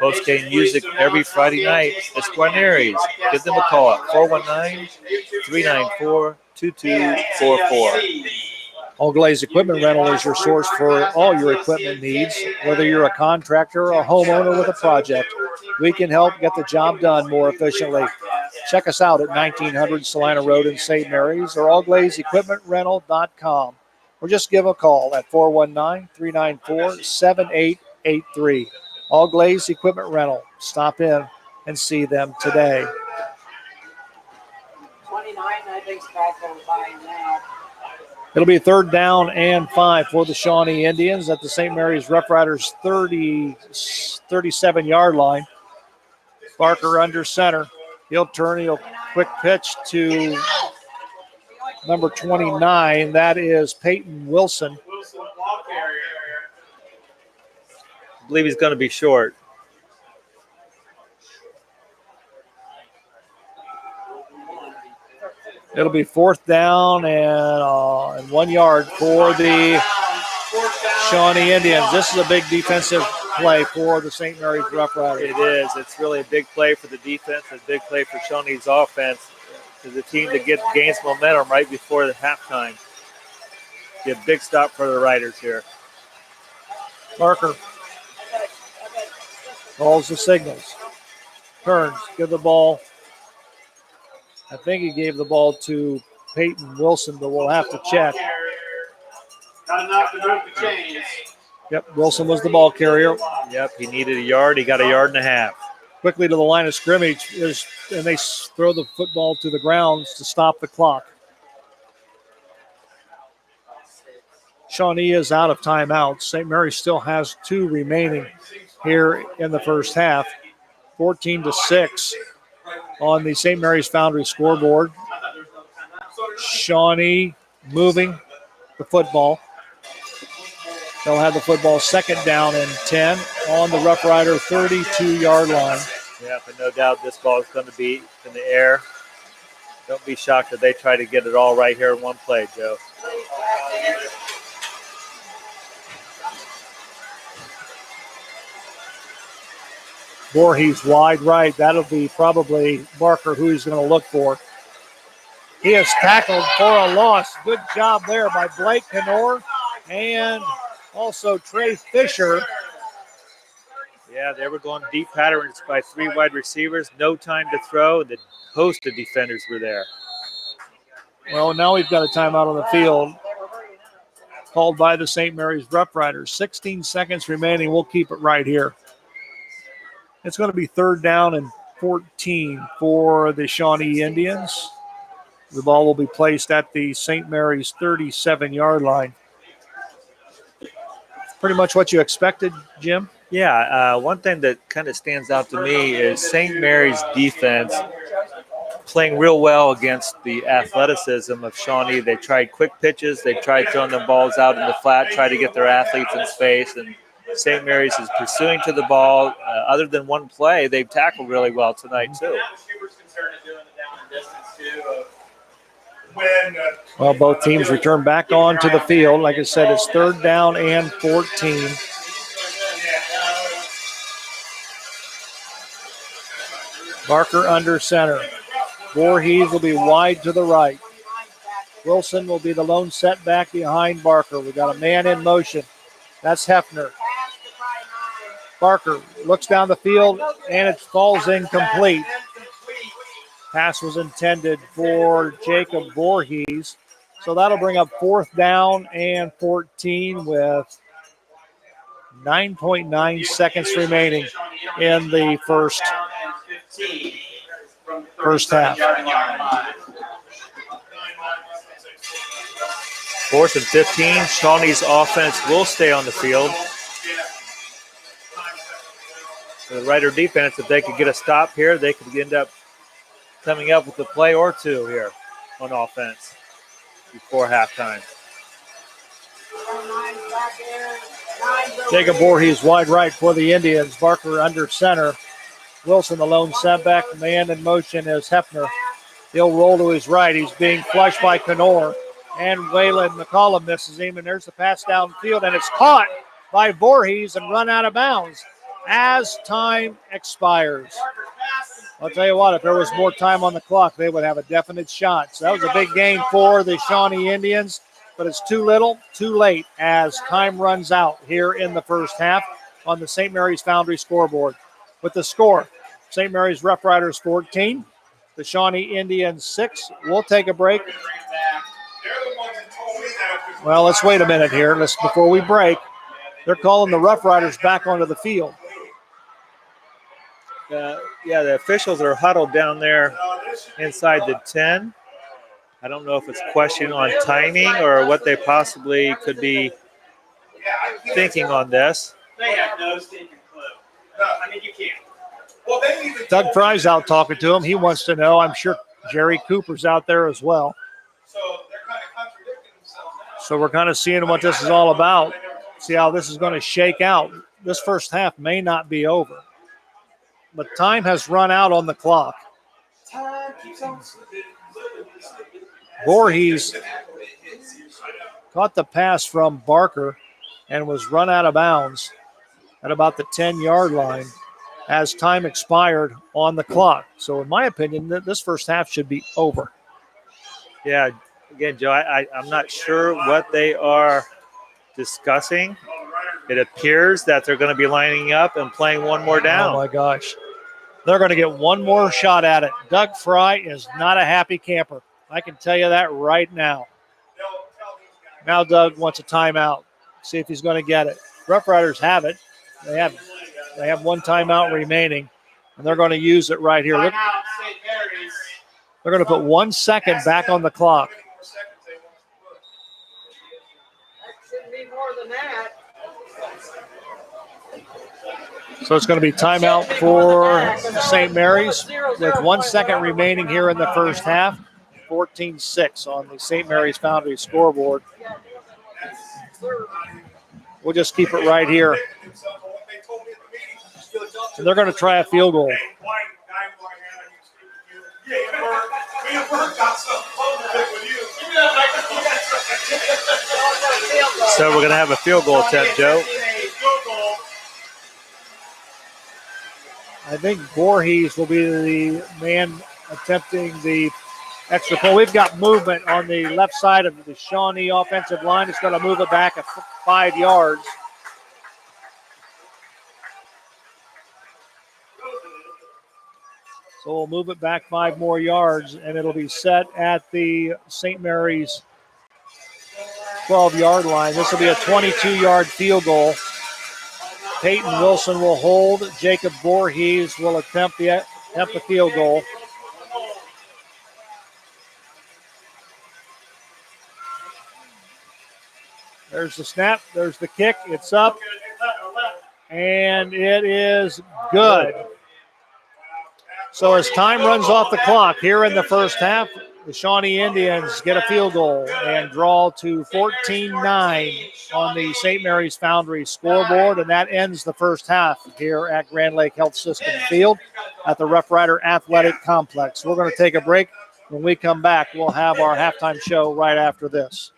Post-game music every Friday night. It's Guarneri's. Give them a call at 419-394-2244. All Glaze Equipment Rental is your source for all your equipment needs. Whether you're a contractor or a homeowner with a project, we can help get the job done more efficiently. Check us out at 1900 Salina Road in St. Mary's or allglazeequipmentrental.com. Or just give a call at 419-394-7883. All Glaze Equipment Rental. Stop in and see them today. 29, I think, back on by now. It'll be 3rd down and 5 for the Shawnee Indians at the St. Mary's Rough Riders 37-yard line. Barker under center. He'll turn. He'll quick pitch to number 29. That is Peyton Wilson. I believe he's going to be short. It'll be 4th down and 1 yard for the Shawnee Indians. This is a big defensive play for the St. Mary's Rough Riders. It is. It's really a big play for the defense, a big play for Shawnee's offense. To the team that gains momentum right before the halftime. Be a big stop for the Riders here. Barker calls the signals. Turns, give the ball. I think he gave the ball to Peyton Wilson, but we'll have to check. Not enough to move the chains. Yep, Wilson was the ball carrier. Yep, he needed a yard. He got a yard and a half. Quickly to the line of scrimmage, and they throw the football to the grounds to stop the clock. Shawnee is out of timeouts. St. Mary still has 2 remaining here in the first half. 14-6 on the St. Mary's Foundry scoreboard. Shawnee moving the football. They'll have the football 2nd down and 10 on the Rough Rider 32-yard line. Yeah, but no doubt this ball is going to be in the air. Don't be shocked if they try to get it all right here in one play, Joe. Voorhees wide right. That'll be probably Barker who he's going to look for. He is tackled for a loss. Good job there by Blake Knorr and also Trey Fisher. Yeah, they were going deep patterns by 3 wide receivers. No time to throw. The host of defenders were there. Well, now we've got a timeout on the field called by the St. Mary's Rough Riders. 16 seconds remaining. We'll keep it right here. It's going to be 3rd down and 14 for the Shawnee Indians. The ball will be placed at the St. Mary's 37-yard line. Pretty much what you expected, Jim? Yeah, one thing that kind of stands out to me is St. Mary's defense playing real well against the athleticism of Shawnee. They tried quick pitches. They tried throwing the balls out in the flat, try to get their athletes in space. And St. Mary's is pursuing to the ball. Other than one play, they've tackled really well tonight, too. Well, both teams return back onto the field. Like I said, it's 3rd down and 14. Barker under center. Voorhees will be wide to the right. Wilson will be the lone setback behind Barker. We got a man in motion. That's Hefner. Barker looks down the field, and it falls incomplete. Pass was intended for Jacob Voorhees. So that'll bring up 4th down and 14 with 9.9 seconds remaining in the first half. 4th and 15. Shawnee's offense will stay on the field. The Rider defense, if they could get a stop here, they could end up coming up with a play or two here on offense before halftime. Jacob Voorhees wide right for the Indians. Barker under center. Wilson, the lone setback. Man in motion is Hefner. He'll roll to his right. He's being flushed by Knorr. And Waylon McCollum misses him. And there's the pass downfield. And it's caught by Voorhees and run out of bounds as time expires. I'll tell you what, if there was more time on the clock, they would have a definite shot. So that was a big game for the Shawnee Indians, but it's too little, too late as time runs out here in the first half on the St. Mary's Foundry scoreboard. With the score, St. Mary's Rough Riders 14, the Shawnee Indians 6. We'll take a break. Well, let's wait a minute here. Before we break, they're calling the Rough Riders back onto the field. Yeah, the officials are huddled down there inside the 10. I don't know if it's a question on timing or what they possibly could be thinking on this. They have no stinking clue. I mean, you can't. Doug Fry's out talking to him. He wants to know. I'm sure Jerry Cooper's out there as well. So they're kind of contradicting themselves now. So we're kind of seeing what this is all about. See how this is going to shake out. This first half may not be over. But time has run out on the clock. Voorhees caught the pass from Barker and was run out of bounds at about the 10-yard line as time expired on the clock. So in my opinion, this first half should be over. Yeah, again, Joe, I'm not sure what they are discussing. It appears that they're going to be lining up and playing one more down. Oh, my gosh. They're going to get one more shot at it. Doug Fry is not a happy camper. I can tell you that right now. Now Doug wants a timeout. See if he's going to get it. Rough Riders have it. They have one timeout remaining, and they're going to use it right here. Look, they're going to put 1 second back on the clock. Shouldn't be more than that. So it's going to be timeout for St. Mary's with 1 second remaining here in the first half. 14-6 on the St. Mary's Foundry scoreboard. We'll just keep it right here. And they're going to try a field goal. So we're going to have a field goal attempt, Joe. I think Voorhees will be the man attempting the extra point. We've got movement on the left side of the Shawnee offensive line. It's going to move it back 5 yards. So we'll move it back 5 more yards, and it'll be set at the St. Mary's 12-yard line. This will be a 22-yard field goal. Peyton Wilson will hold. Jacob Voorhees will attempt the field goal. There's the snap. There's the kick. It's up. And it is good. So as time runs off the clock here in the first half, the Shawnee Indians get a field goal and draw to 14-9 on the St. Mary's Foundry scoreboard, and that ends the first half here at Grand Lake Health System Field at the Rough Rider Athletic Complex. We're going to take a break. When we come back, we'll have our halftime show right after this.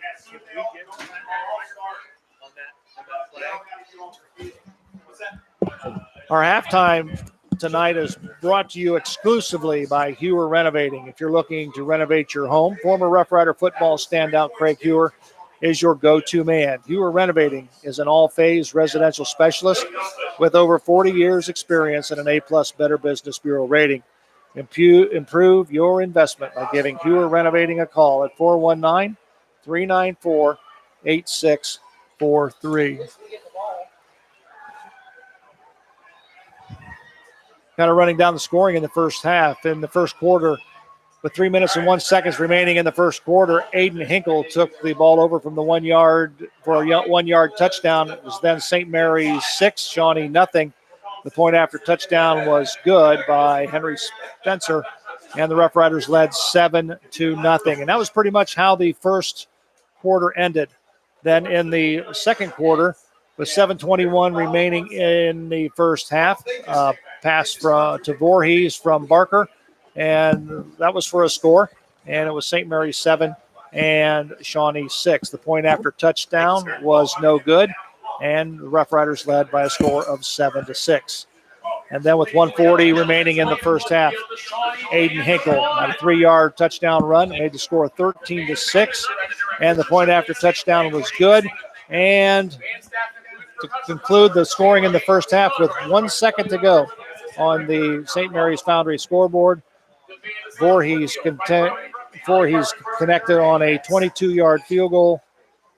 Our halftime tonight is brought to you exclusively by Hewer Renovating. If you're looking to renovate your home, former Rough Rider football standout Craig Hewer is your go-to man. Hewer Renovating is an all-phase residential specialist with over 40 years experience and an A+ Better Business Bureau rating. Improve your investment by giving Hewer Renovating a call at 419-394-8643. Kind of running down the scoring in the first half. In the first quarter, with 3 minutes and 1 second remaining in the first quarter, Aiden Hinkle took the ball over from the 1 yard for a 1 yard touchdown. It was then St. Mary's 6, Shawnee nothing. The point after touchdown was good by Henry Spencer, and the Rough Riders led 7-0. And that was pretty much how the first quarter ended. Then in the second quarter, with 7:21 remaining in the first half, pass to Voorhees from Barker, and that was for a score. And it was St. Mary's 7 and Shawnee 6. The point after touchdown was no good, and the Rough Riders led by a score of 7-6. And then with 1:40 remaining in the first half, Aiden Hinkle had a 3-yard touchdown run, made the score 13-6, and the point after touchdown was good. And to conclude the scoring in the first half with 1 second to go on the St. Mary's Foundry scoreboard, Voorhees connected on a 22-yard field goal,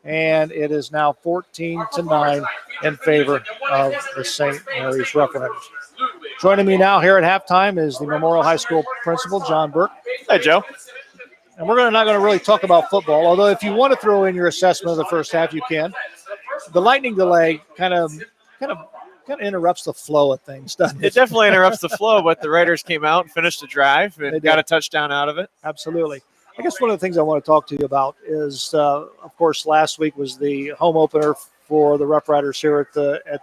and it is now 14-9 in favor of the St. Mary's Rough Riders. Joining me now here at halftime is the Memorial High School principal, John Burke. Hi, Joe. And we're not going to really talk about football, although if you want to throw in your assessment of the first half, you can. The lightning delay kind of interrupts the flow of things, doesn't it? It definitely interrupts the flow, but the Riders came out and finished the drive and got a touchdown out of it. Absolutely. I guess one of the things I want to talk to you about is, of course, last week was the home opener for the Rough Riders here at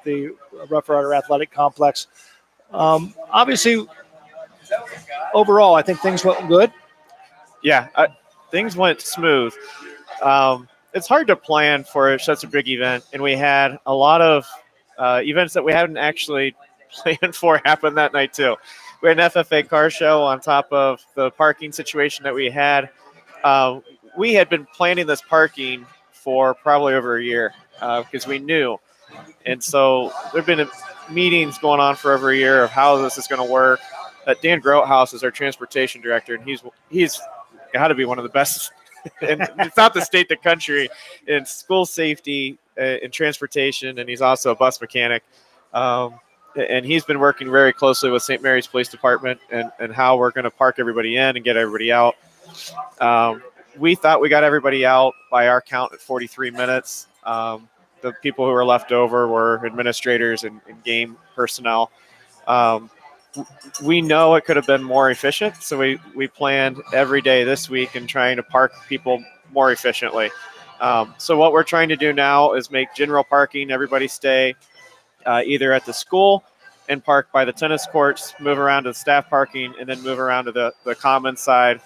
the Rough Rider Athletic Complex. Obviously, overall, I think things went good. Yeah, things went smooth. It's hard to plan for such a big event, and we had a lot of events that we hadn't actually planned for happen that night too. We had an FFA car show on top of the parking situation that we had. We had been planning this parking for probably over a year because we knew. And so there have been meetings going on for over a year of how this is going to work. Dan Grotehouse is our transportation director, and he's got to be one of the best, and it's not the state, the country, in school safety and transportation, and he's also a bus mechanic. And he's been working very closely with St. Mary's Police Department and how we're going to park everybody in and get everybody out. We thought we got everybody out by our count at 43 minutes. The people who were left over were administrators and game personnel. We know it could have been more efficient, so we planned every day this week in trying to park people more efficiently. So what we're trying to do now is make general parking, everybody stay either at the school and park by the tennis courts, move around to the staff parking, and then move around to the common side.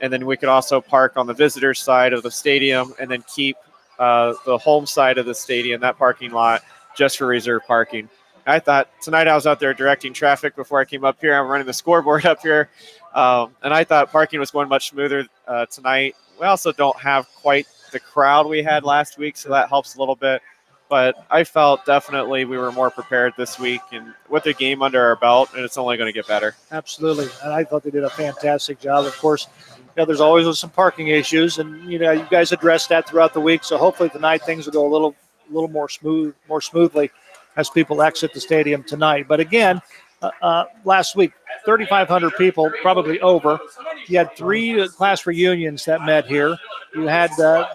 And then we could also park on the visitor side of the stadium and then keep the home side of the stadium, that parking lot, just for reserve parking. I thought tonight I was out there directing traffic before I came up here. I'm running the scoreboard up here. And I thought parking was going much smoother tonight. We also don't have quite the crowd we had last week, so that helps a little bit. But I felt definitely we were more prepared this week, and with the game under our belt, and it's only going to get better. Absolutely. And I thought they did a fantastic job. Of course, there's always some parking issues, and you guys addressed that throughout the week. So hopefully tonight things will go a little more smoothly as people exit the stadium tonight. But again, last week, 3,500 people, probably over. You had 3 class reunions that met here. You had the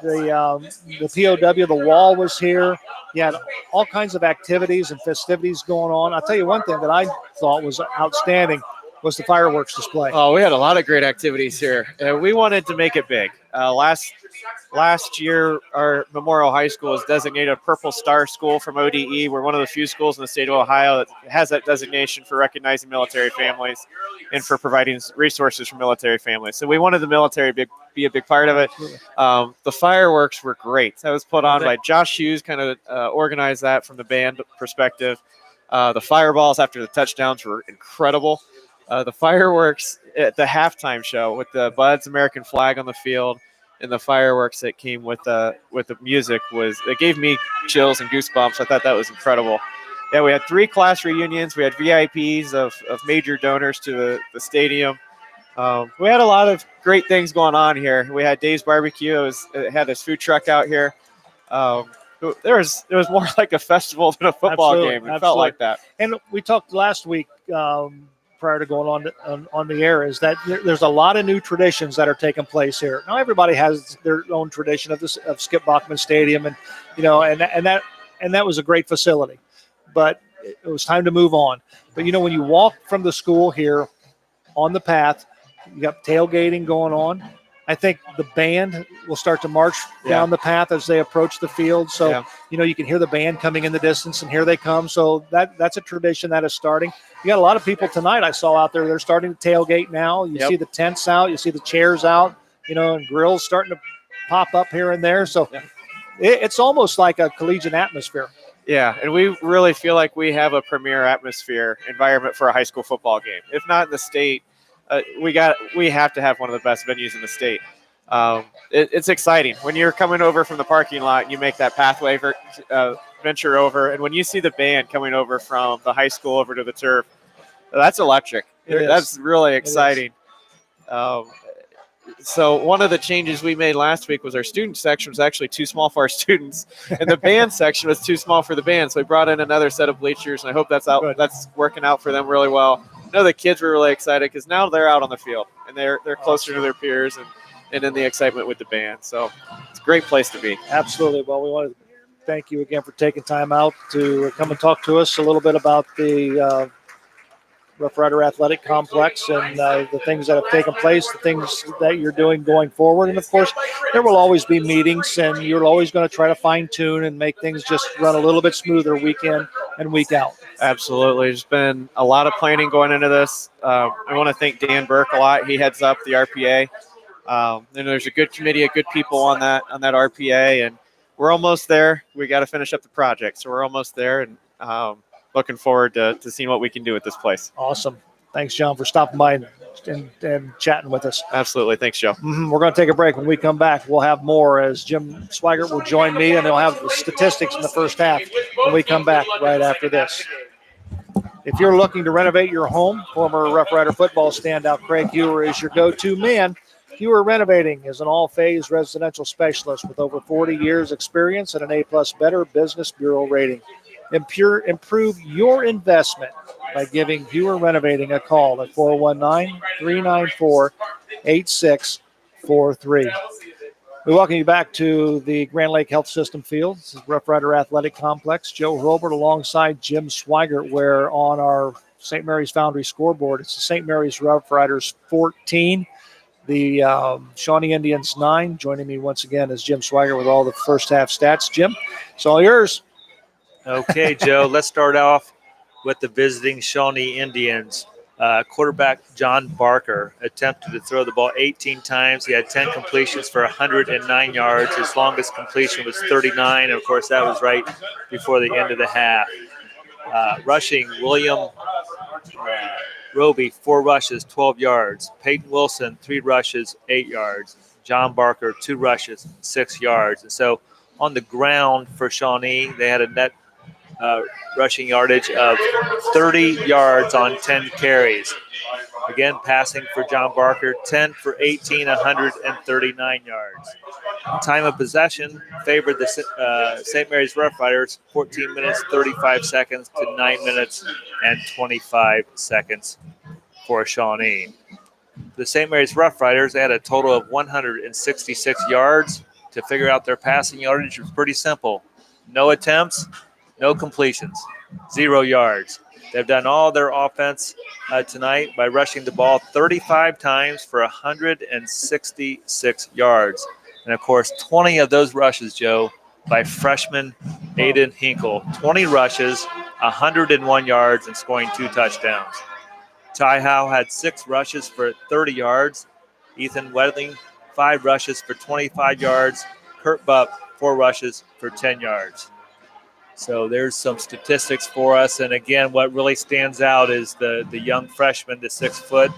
POW, the wall was here. You had all kinds of activities and festivities going on. I'll tell you one thing that I thought was outstanding was the fireworks display. Oh, we had a lot of great activities here. We wanted to make it big. Last year, our Memorial High School was designated a Purple Star School from ODE. We're one of the few schools in the state of Ohio that has that designation for recognizing military families and for providing resources for military families. So we wanted the military to be a big part of it. The fireworks were great. That was put on by Josh Hughes, kind of organized that from the band perspective. The fireballs after the touchdowns were incredible. The fireworks at the halftime show with the Buds American flag on the field and the fireworks that came with the music it gave me chills and goosebumps. I thought that was incredible. Yeah, we had 3 class reunions. We had VIPs of major donors to the stadium. We had a lot of great things going on here. We had Dave's Barbecue. It had this food truck out here. It was more like a festival than a football game. It felt like that. And we talked last week prior to going on the air is that there's a lot of new traditions that are taking place here. Now everybody has their own tradition of Skip Bachman Stadium, and that was a great facility, but it was time to move on. But when you walk from the school here on the path, you got tailgating going on. I think the band will start to march down the path as they approach the field. So, you can hear the band coming in the distance, and here they come. So that's a tradition that is starting. You got a lot of people tonight I saw out there. They're starting to tailgate now. You see the tents out. You see the chairs out, and grills starting to pop up here and there. So it's almost like a collegiate atmosphere. Yeah, and we really feel like we have a premier environment for a high school football game. If not in the state, we have to have one of the best venues in the state. It's exciting when you're coming over from the parking lot and you make that pathway venture over, and when you see the band coming over from the high school over to the turf, that's electric. That's really exciting. So one of the changes we made last week was our student section was actually too small for our students, and the band section was too small for the band. So we brought in another set of bleachers, and I hope that's working out for them really well. I know the kids were really excited because now they're out on the field and they're closer to their peers and in the excitement with the band. So it's a great place to be. Absolutely. Well, we want to thank you again for taking time out to come and talk to us a little bit about the Rough Rider Athletic Complex and the things that have taken place, the things that you're doing going forward. And, of course, there will always be meetings, and you're always going to try to fine-tune and make things just run a little bit smoother week in and week out. Absolutely. There's been a lot of planning going into this. I want to thank Dan Burke a lot. He heads up the RPA. And there's a good committee of good people on that RPA, and we're almost there. We got to finish up the project, so we're almost there, and looking forward to seeing what we can do with this place. Awesome. Thanks, John, for stopping by and chatting with us. Absolutely. Thanks, Joe. We're going to take a break. When we come back, we'll have more as Jim Swigert will join me, and they'll have the statistics in the first half when we come back right after this. If you're looking to renovate your home, former Rough Rider football standout Craig Hewer is your go-to man. Hewer Renovating is an all-phase residential specialist with over 40 years experience and an A+ Better Business Bureau rating. Improve your investment by giving Hewer Renovating a call at 419-394-8643. We welcome you back to the Grand Lake Health System Field. This is Rough Rider Athletic Complex. Joe Hurlbert alongside Jim Swigert, where on our St. Mary's Foundry scoreboard, it's the St. Mary's Rough Riders 14, the Shawnee Indians 9. Joining me once again is Jim Swigert with all the first half stats. Jim, it's all yours. Okay, Joe, let's start off with the visiting Shawnee Indians. Quarterback John Barker attempted to throw the ball 18 times. He had 10 completions for 109 yards. His longest completion was 39, and, of course, that was right before the end of the half. Rushing, William Roby, 4 rushes, 12 yards. Peyton Wilson, 3 rushes, 8 yards. John Barker, 2 rushes, 6 yards. And so on the ground for Shawnee, they had a net rushing yardage of 30 yards on 10 carries. Again, passing for John Barker, 10 for 18, 139 yards. Time of possession favored the St. Mary's Rough Riders, 14 minutes, 35 seconds to 9 minutes and 25 seconds for Shawnee. The St. Mary's Rough Riders, they had a total of 166 yards. To figure out their passing yardage was pretty simple. No attempts, no completions, 0 yards. They've done all their offense tonight by rushing the ball 35 times for 166 yards. And, of course, 20 of those rushes, Joe, by freshman Aiden Hinkle. 20 rushes, 101 yards, and scoring 2 touchdowns. Ty Howe had 6 rushes for 30 yards. Ethan Wedling, 5 rushes for 25 yards. Kurt Bupp, 4 rushes for 10 yards. So there's some statistics for us. And again, what really stands out is the young freshman, the 6-foot,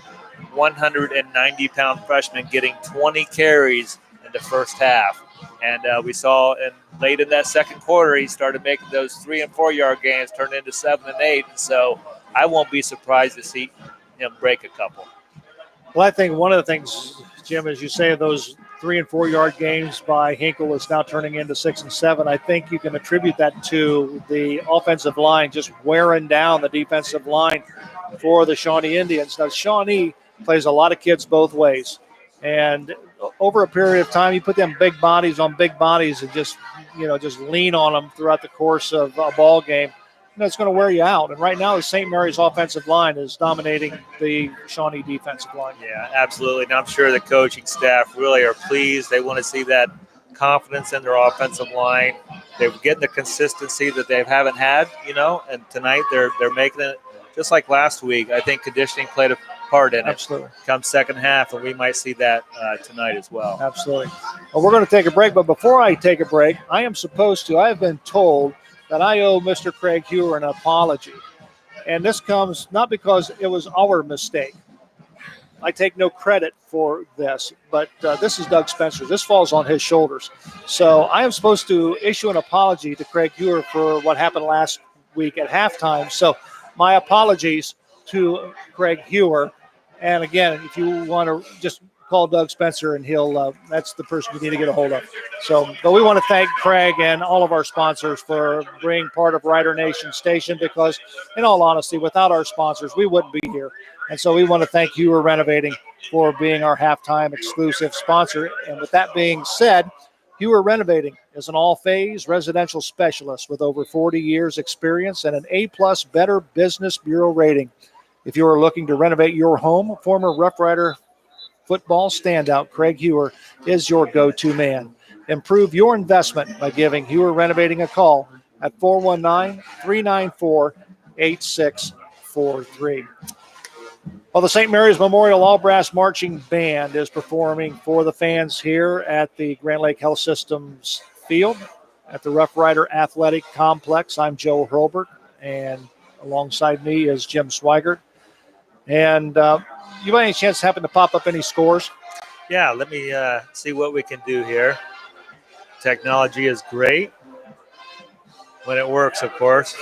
190-pound freshman getting 20 carries in the first half. And we saw late in that second quarter, he started making those 3 and 4 yard gains turn into 7 and 8. And so I won't be surprised to see him break a couple. Well, I think one of the things, Jim, as you say, those 3 and 4 yard gains by Hinkle is now turning into 6 and 7. I think you can attribute that to the offensive line just wearing down the defensive line for the Shawnee Indians. Now, Shawnee plays a lot of kids both ways. And over a period of time, you put them big bodies on big bodies and just lean on them throughout the course of a ball game. It's going to wear you out. And right now, the St. Mary's offensive line is dominating the Shawnee defensive line. Yeah, absolutely. And I'm sure the coaching staff really are pleased. They want to see that confidence in their offensive line. They're getting the consistency that they haven't had, and tonight they're making it just like last week. I think conditioning played a part in it. Absolutely. Come second half, and we might see that tonight as well. Absolutely. Well, we're going to take a break, but before I take a break, I have been told that I owe Mr. Craig Hewer an apology. And this comes not because it was our mistake. I take no credit for this, but this is Doug Spencer. This falls on his shoulders. So I am supposed to issue an apology to Craig Hewer for what happened last week at halftime. So my apologies to Craig Hewer. And again, if you want to just call Doug Spencer and he'll that's the person you need to get a hold of. So, but we want to thank Craig and all of our sponsors for being part of Rider Nation Station, because in all honesty, without our sponsors, we wouldn't be here. And so we want to thank Hewer Renovating for being our halftime exclusive sponsor. And with that being said, Hewer Renovating is an all-phase residential specialist with over 40 years experience and an A+ Better Business Bureau rating. If you are looking to renovate your home, former Rough Rider football standout Craig Hewer is your go-to man. Improve your investment by giving Hewer Renovating a call at 419-394-8643. Well, the St. Mary's Memorial All-Brass Marching Band is performing for the fans here at the Grand Lake Health Systems Field at the Rough Rider Athletic Complex. I'm Joe Hurlbert, and alongside me is Jim Swigert. And you by any chance happen to pop up any scores? Yeah, let me see what we can do here. Technology is great when it works, of course.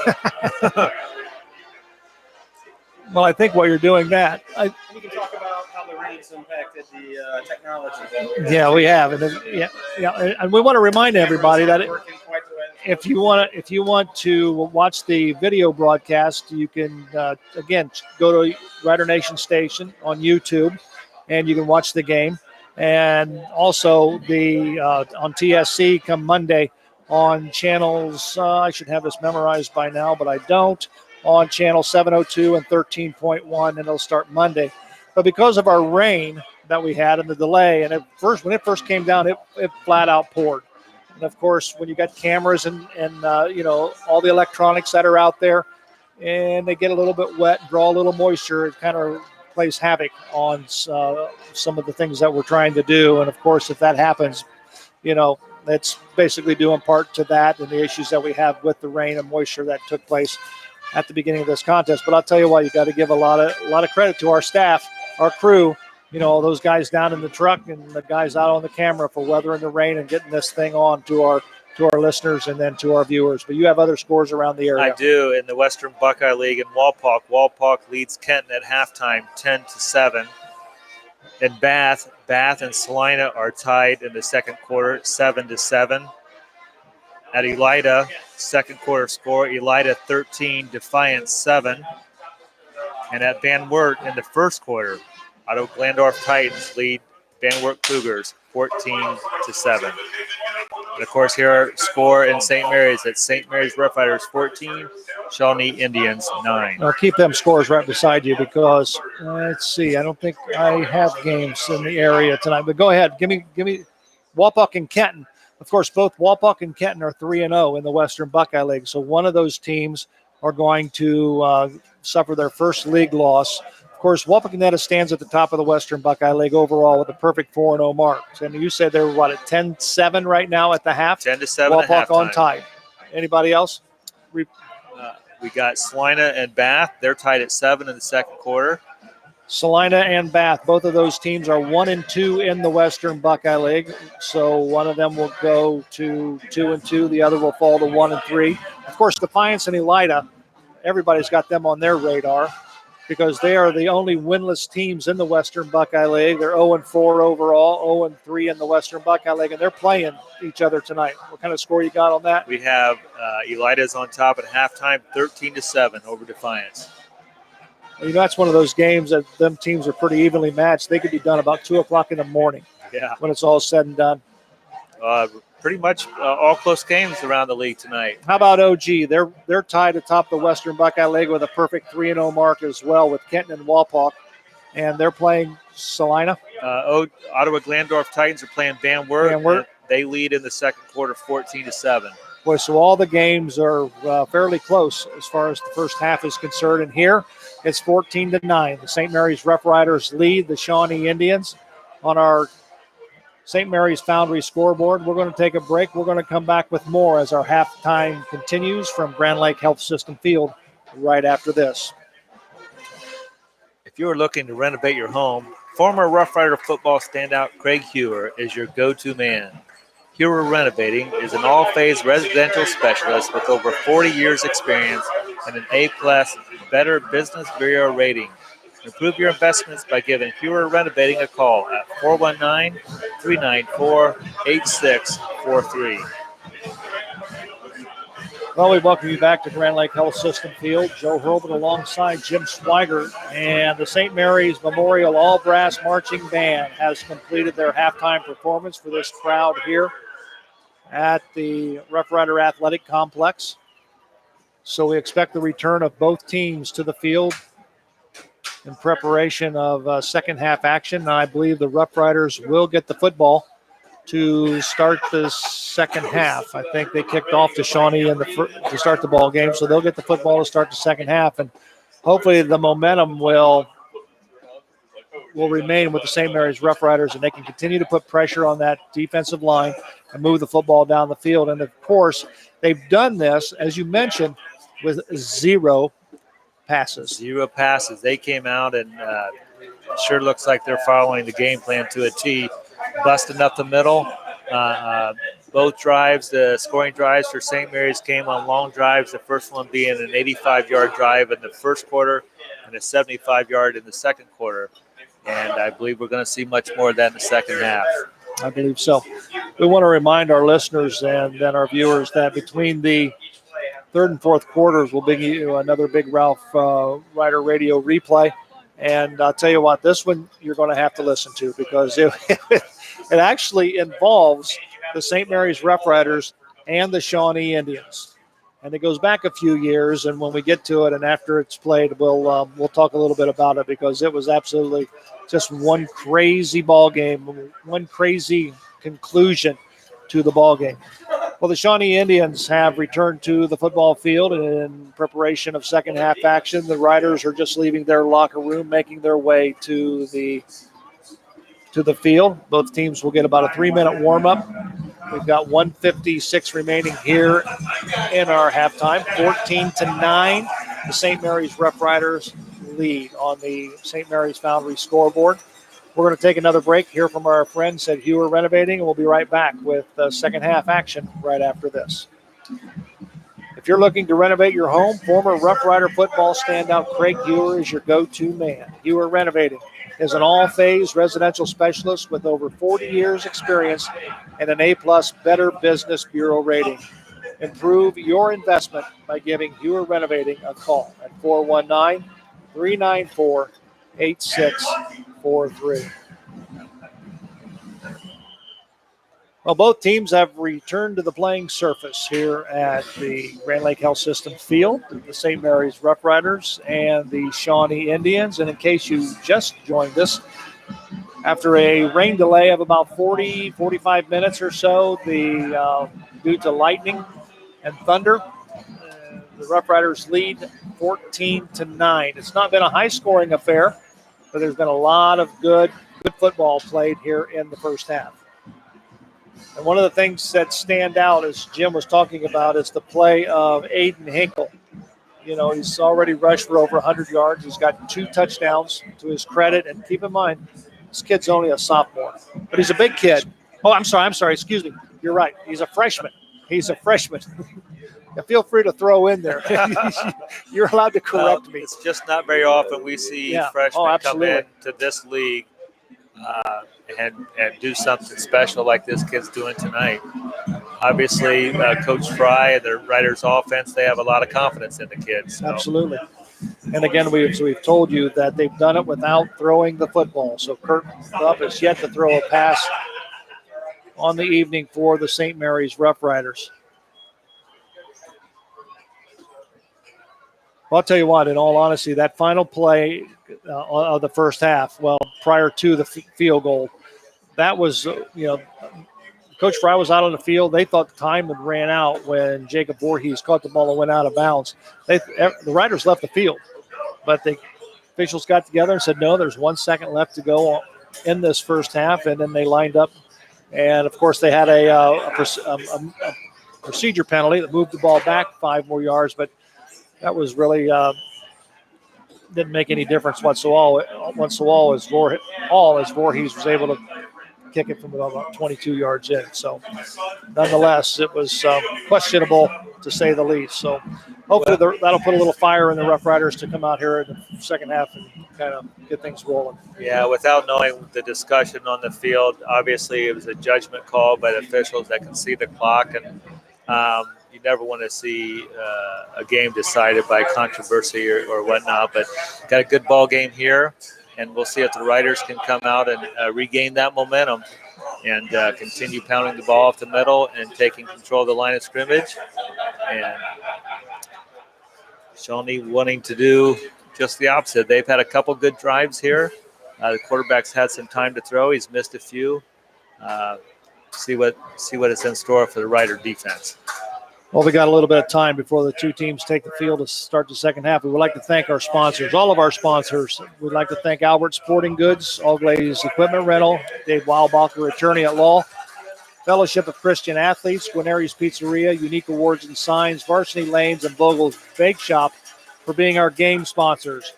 Well, I think while you're doing that, We can talk about how the rain's impacted the technology. Yeah, we have, and and we want to remind everybody that if you want to watch the video broadcast, you can again go to Rider Nation Station on YouTube, and you can watch the game, and also the on TSC come Monday on channels. I should have this memorized by now, but I don't. On channel 702 and 13.1, and it'll start Monday. But because of our rain that we had and the delay, and when it first came down, it flat out poured. And of course, when you got cameras and all the electronics that are out there, and they get a little bit wet, draw a little moisture, it kind of plays havoc on some of the things that we're trying to do. And of course, if that happens, it's basically due in part to that and the issues that we have with the rain and moisture that took place at the beginning of this contest. But I'll tell you what, you got to give a lot of credit to our staff, our crew. You know, those guys down in the truck and the guys out on the camera for weathering the rain and getting this thing on to our listeners and then to our viewers. But you have other scores around the area. I do. In the Western Buckeye League in Walpock leads Kenton at halftime 10-7. In Bath and Salina are tied in the second quarter 7-7. At Elida, second quarter score, Elida 13, Defiance 7. And at Van Wert in the first quarter, Otto Glandorf Titans lead Van Wert Cougars 14-7. And of course, here are score in St. Mary's at St. Mary's Rough Riders 14, Shawnee Indians 9. I'll keep them scores right beside you because let's see. I don't think I have games in the area tonight. But go ahead, give me Walpock and Kenton. Of course, both Walpock and Kenton are 3-0 in the Western Buckeye League. So one of those teams are going to suffer their first league loss. Of course, Wapakoneta stands at the top of the Western Buckeye League overall with a perfect 4-0 mark. And you said they were, at 10-7 right now at the half? 10-7 Walpock on tie. Anybody else? We got Salina and Bath. They're tied at 7 in the second quarter. Salina and Bath, both of those teams are 1-2 in the Western Buckeye League. So one of them will go to 2-2. The other will fall to 1-3. Of course, Defiance and Elida, everybody's got them on their radar because they are the only winless teams in the Western Buckeye League. They're 0-4 overall, 0-3 in the Western Buckeye League, and they're playing each other tonight. What kind of score you got on that? We have Elida's on top at halftime, 13-7 over Defiance. You know, that's one of those games that them teams are pretty evenly matched. They could be done about 2 o'clock in the morning. Yeah. When it's all said and done. Pretty much all close games around the league tonight. How about OG? They're tied atop the Western Buckeye League with a perfect 3-0 mark as well with Kenton and Walpock, and they're playing Salina. Ottawa Glandorf Titans are playing Van Wert. Van Wert. They lead in the second quarter 14-7. Boy, so all the games are fairly close as far as the first half is concerned. And here it's 14-9. The St. Mary's Rough Riders lead the Shawnee Indians on our St. Mary's Foundry scoreboard. We're going to take a break. We're going to come back with more as our halftime continues from Grand Lake Health System Field right after this. If you are looking to renovate your home, former Rough Rider football standout Craig Hewer is your go-to man. Hewer Renovating is an all-phase residential specialist with over 40 years experience and an A-plus Better Business Bureau rating. Improve your investments by giving Hewer Renovating a call at 419-394-8643. Well, we welcome you back to Grand Lake Health System Field. Joe Hurlbut alongside Jim Swigert, and the St. Mary's Memorial All-Brass Marching Band has completed their halftime performance for this crowd here at the Rough Rider Athletic Complex. So we expect the return of both teams to the field in preparation of second half action. And I believe the Rough Riders will get the football to start the second half. I think they kicked off to Shawnee to start the ball game, so they'll get the football to start the second half, and hopefully the momentum will remain with the St. Mary's Rough Riders, and they can continue to put pressure on that defensive line and move the football down the field. And of course, they've done this, as you mentioned, with 0 passes. 0 passes. They came out and it sure looks like they're following the game plan to a T. Busting up the middle. Both drives, the scoring drives for St. Mary's came on long drives, the first one being an 85-yard drive in the first quarter and a 75-yard in the second quarter. And I believe we're going to see much more of that in the second half. I believe so. We want to remind our listeners and our viewers that between the third and fourth quarters, we'll bring you another Big Ralph Rider Radio replay. And I'll tell you what, this one you're going to have to listen to because it actually involves the St. Mary's Rough Riders and the Shawnee Indians. And it goes back a few years, and when we get to it and after it's played, we'll talk a little bit about it because it was absolutely just one crazy ball game, one crazy conclusion to the ball game. Well, the Shawnee Indians have returned to the football field in preparation of second half action. The Riders are just leaving their locker room, making their way to the field. Both teams will get about a 3-minute warm-up. We've got 1:56 remaining here in our halftime. 14-9. the St. Mary's Rough Riders lead on the St. Mary's Foundry scoreboard. We're going to take another break, hear from our friends at Hewer Renovating, and we'll be right back with second half action right after this. If you're looking to renovate your home, former Rough Rider football standout Craig Hewer is your go-to man. Hewer Renovating is an all-phase residential specialist with over 40 years experience and an A-plus Better Business Bureau rating. Improve your investment by giving Hewer Renovating a call at 419-394-8643. Well, both teams have returned to the playing surface here at the Grand Lake Health System field, the St. Mary's Rough Riders and the Shawnee Indians. And in case you just joined us, after a rain delay of about 45 minutes or so, due to lightning and thunder, the Rough Riders lead 14-9. It's not been a high-scoring affair, but there's been a lot of good football played here in the first half. And one of the things that stand out, as Jim was talking about, is the play of Aiden Hinkle. You know, he's already rushed for over 100 yards. He's got 2 touchdowns to his credit. And keep in mind, this kid's only a sophomore, but he's a big kid. Oh, I'm sorry. Excuse me. You're right. He's a freshman. Now, feel free to throw in there. You're allowed to correct me. It's just not very often we see freshmen come in to this league and do something special like this kid's doing tonight. Obviously, Coach Fry and the Riders offense, they have a lot of confidence in the kids. So. Absolutely. And again, we've told you that they've done it without throwing the football. So Kurt Thupp has yet to throw a pass on the evening for the St. Mary's Rough Riders. Well, I'll tell you what, in all honesty, that final play of the first half, well, prior to the field goal, that was, Coach Fry was out on the field. They thought the time had ran out when Jacob Voorhees caught the ball and went out of bounds. The Riders left the field, but the officials got together and said, no, there's 1 second left to go in this first half, and then they lined up. And, of course, they had a procedure penalty that moved the ball back 5 more yards, but that was really didn't make any difference whatsoever. As Voorhees was able to kick it from about 22 yards in. So, nonetheless, it was questionable to say the least. So, hopefully that'll put a little fire in the Rough Riders to come out here in the second half and kind of get things rolling. Yeah, without knowing the discussion on the field, obviously it was a judgment call by the officials that can see the clock, and you never want to see a game decided by controversy or whatnot, but got a good ball game here, and we'll see if the Riders can come out and regain that momentum and continue pounding the ball off the middle and taking control of the line of scrimmage. And Shawnee wanting to do just the opposite. They've had a couple good drives here. The quarterback's had some time to throw. He's missed a few. See what is in store for the Rider defense. Well, we got a little bit of time before the two teams take the field to start the second half. We would like to thank our sponsors, all of our sponsors. We'd like to thank Albert Sporting Goods, All Glaze Equipment Rental, Dave Weilbacher, attorney at law, Fellowship of Christian Athletes, Guarneri's Pizzeria, Unique Awards and Signs, Varsity Lanes, and Vogel's Bake Shop for being our game sponsors.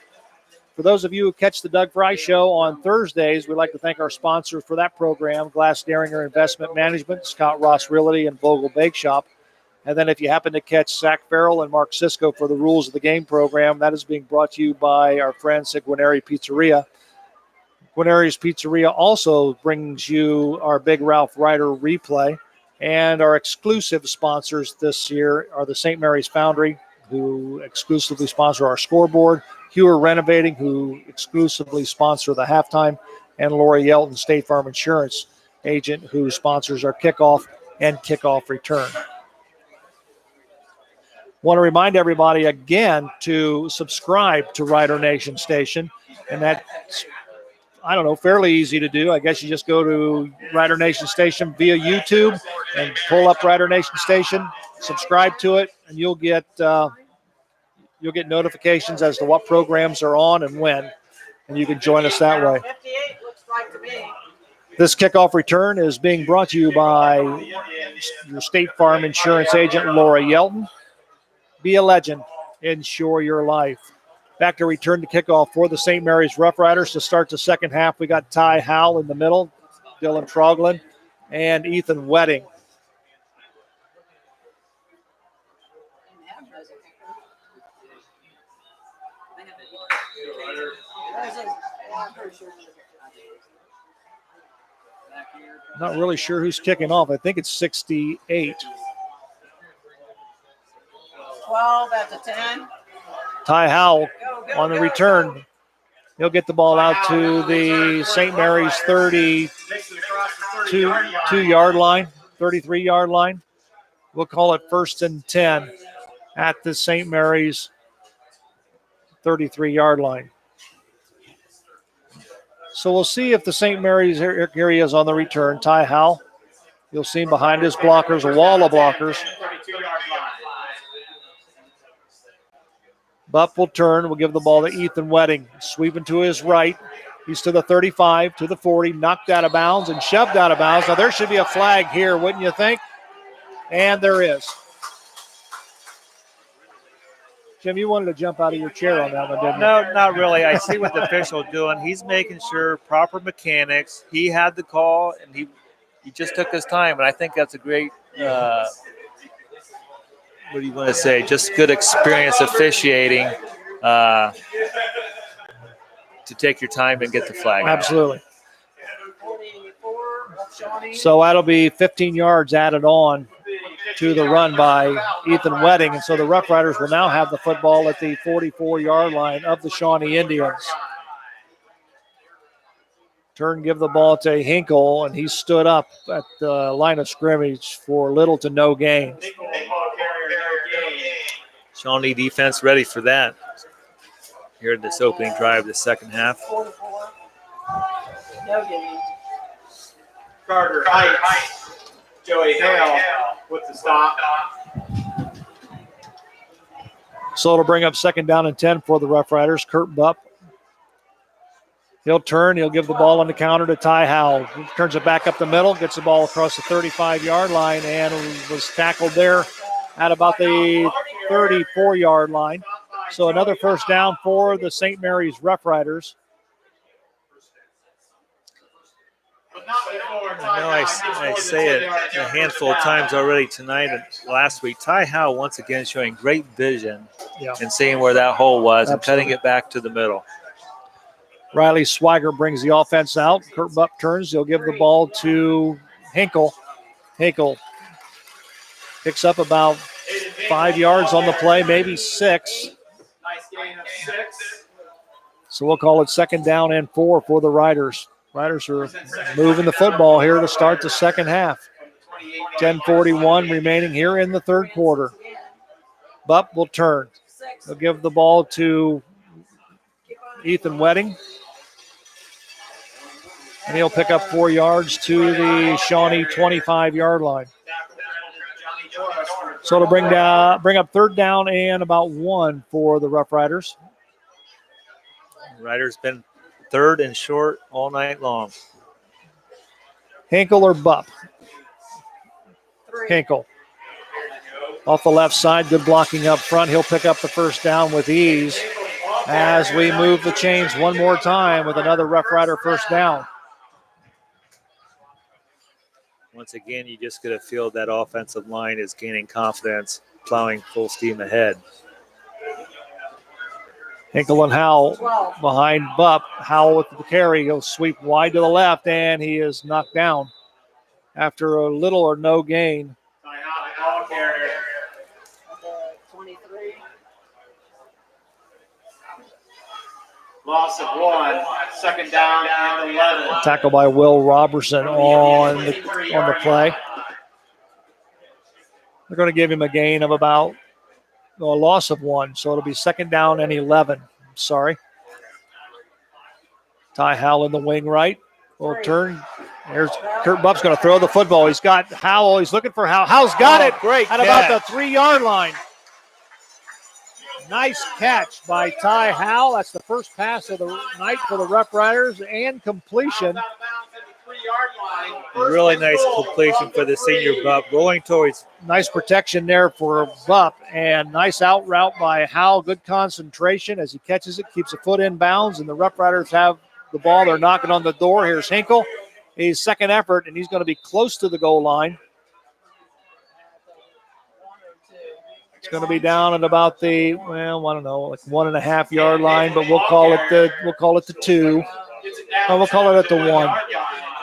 For those of you who catch the Doug Fry Show on Thursdays, we'd like to thank our sponsors for that program, Glass Daringer Investment Management, Scott Ross Realty, and Vogel Bake Shop. And then if you happen to catch Zach Farrell and Mark Sisko for the Rules of the Game program, that is being brought to you by our friends at Guarneri Pizzeria. Guarneri's Pizzeria also brings you our Big Ralph Rider replay. And our exclusive sponsors this year are the St. Mary's Foundry, who exclusively sponsor our scoreboard, Hewer Renovating, who exclusively sponsor the halftime, and Lori Yelton, State Farm Insurance agent, who sponsors our kickoff and kickoff return. Want to remind everybody again to subscribe to Rider Nation Station, and that's, fairly easy to do. I guess you just go to Rider Nation Station via YouTube and pull up Rider Nation Station, subscribe to it, and you'll get notifications as to what programs are on and when, and you can join us that way. 58 looks like to me. This kickoff return is being brought to you by your State Farm Insurance agent, Laura Yelton. Be a legend Ensure your life. Back to return to kickoff for the St. Mary's Rough Riders to start the second half. We got Ty Howell in the middle, Dylan Troglin, and Ethan Wedding. Not really sure who's kicking off. I think it's 68. 12 at the 10. Ty Howell on the return. He'll get the ball out to the St. Mary's 32-yard line, 33-yard line. We'll call it 1st and 10 at the St. Mary's 33-yard line. So we'll see if the St. Mary's, here he is on the return, Ty Howell. You'll see him behind his blockers, a wall of blockers. Bupp will turn. We'll give the ball to Ethan Wedding. Sweeping to his right. He's to the 35, to the 40, knocked out of bounds and shoved out of bounds. Now there should be a flag here, wouldn't you think? And there is. Jim, you wanted to jump out of your chair on that one, didn't you? No, not really. I see what the official doing. He's making sure proper mechanics. He had the call, and he just took his time. And I think that's a great, what do you want to say? Just good experience officiating to take your time and get the flag. Absolutely. So that'll be 15 yards added on to the run by Ethan Wedding. And so the Rough Riders will now have the football at the 44-yard line of the Shawnee Indians. Turn, give the ball to Hinkle, and he stood up at the line of scrimmage for little to no gain. Shawnee defense ready for that here in this opening drive, the second half. No gain. Carter Heights, Joey Hale with the stop. So it'll bring up second down and 10 for the Rough Riders. Kurt Bupp. He'll turn. He'll give the ball on the counter to Ty Howell. He turns it back up the middle, gets the ball across the 35-yard line, and was tackled there at about the 34-yard line. So another first down for the St. Mary's Rough Riders. I know I say it a handful of times already tonight and last week. Ty Howell once again showing great vision and seeing where that hole was and cutting it back to the middle. Riley Swiger brings the offense out. Kurt Bupp turns. He'll give the ball to Hinkle. Hinkle picks up about 5 yards on the play, maybe 6. Nice gain of 6. So we'll call it second down and 4 for the Riders. Riders are moving the football here to start the second half. 10:41 remaining here in the third quarter. Bupp will turn. He'll give the ball to Ethan Wedding. And he'll pick up 4 yards to the Shawnee 25-yard line. So it'll bring up third down and about 1 for the Rough Riders. Riders been third and short all night long. Hinkle or Bupp? Hinkle. Off the left side, good blocking up front. He'll pick up the first down with ease as we move the chains one more time with another Rough Rider first down. Once again, you just get a feel that offensive line is gaining confidence, plowing full steam ahead. Hinkle and Howell behind Bupp. Howell with the carry. He'll sweep wide to the left, and he is knocked down after a little or no gain. Ball carrier. 23. Loss of 1. Second down and 11. Tackle by Will Robertson on the play. They're going to give him a gain of about a loss of 1, so it'll be second down and 11. Sorry. Ty Howell in the wing right. Will turn. Here's Kurt Bupp's going to throw the football. He's got Howell. He's looking for Howell. Howell's got it great at about the 3-yard line. Nice catch by Ty Howell. That's the first pass of the night for the Rough Riders and completion Really nice completion for the senior Bup. Rolling towards. Nice protection there for Bupp, and nice out route by Howell. Good concentration as he catches it, keeps a foot in bounds, and the Rough Riders have the ball. They're knocking on the door. Here's Hinkle. His second effort, and he's going to be close to the goal line. It's going to be down at about the, well, I don't know, like 1.5 yard line, but we'll call it the 2. Or we'll call it at the 1.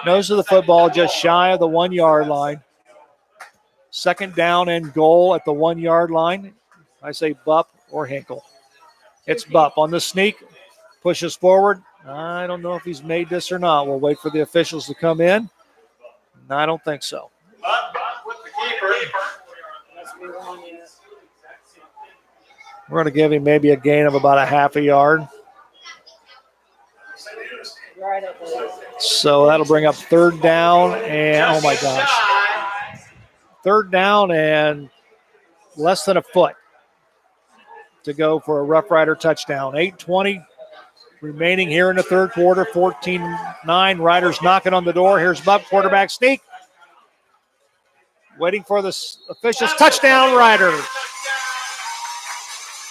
Nose of the football just shy of the 1 yard line. Second down and goal at the 1 yard line. I say Bupp or Hinkle. It's Bupp on the sneak, pushes forward. I don't know if he's made this or not. We'll wait for the officials to come in. No, I don't think so. We're going to give him maybe a gain of about 1/2 yard. So that'll bring up third down and, oh my gosh. Third down and less than a foot to go for a Rough Rider touchdown. 8:20 remaining here in the third quarter. 14-9. Riders knocking on the door. Here's Bupp, quarterback sneak. Waiting for the officials. Touchdown, Riders.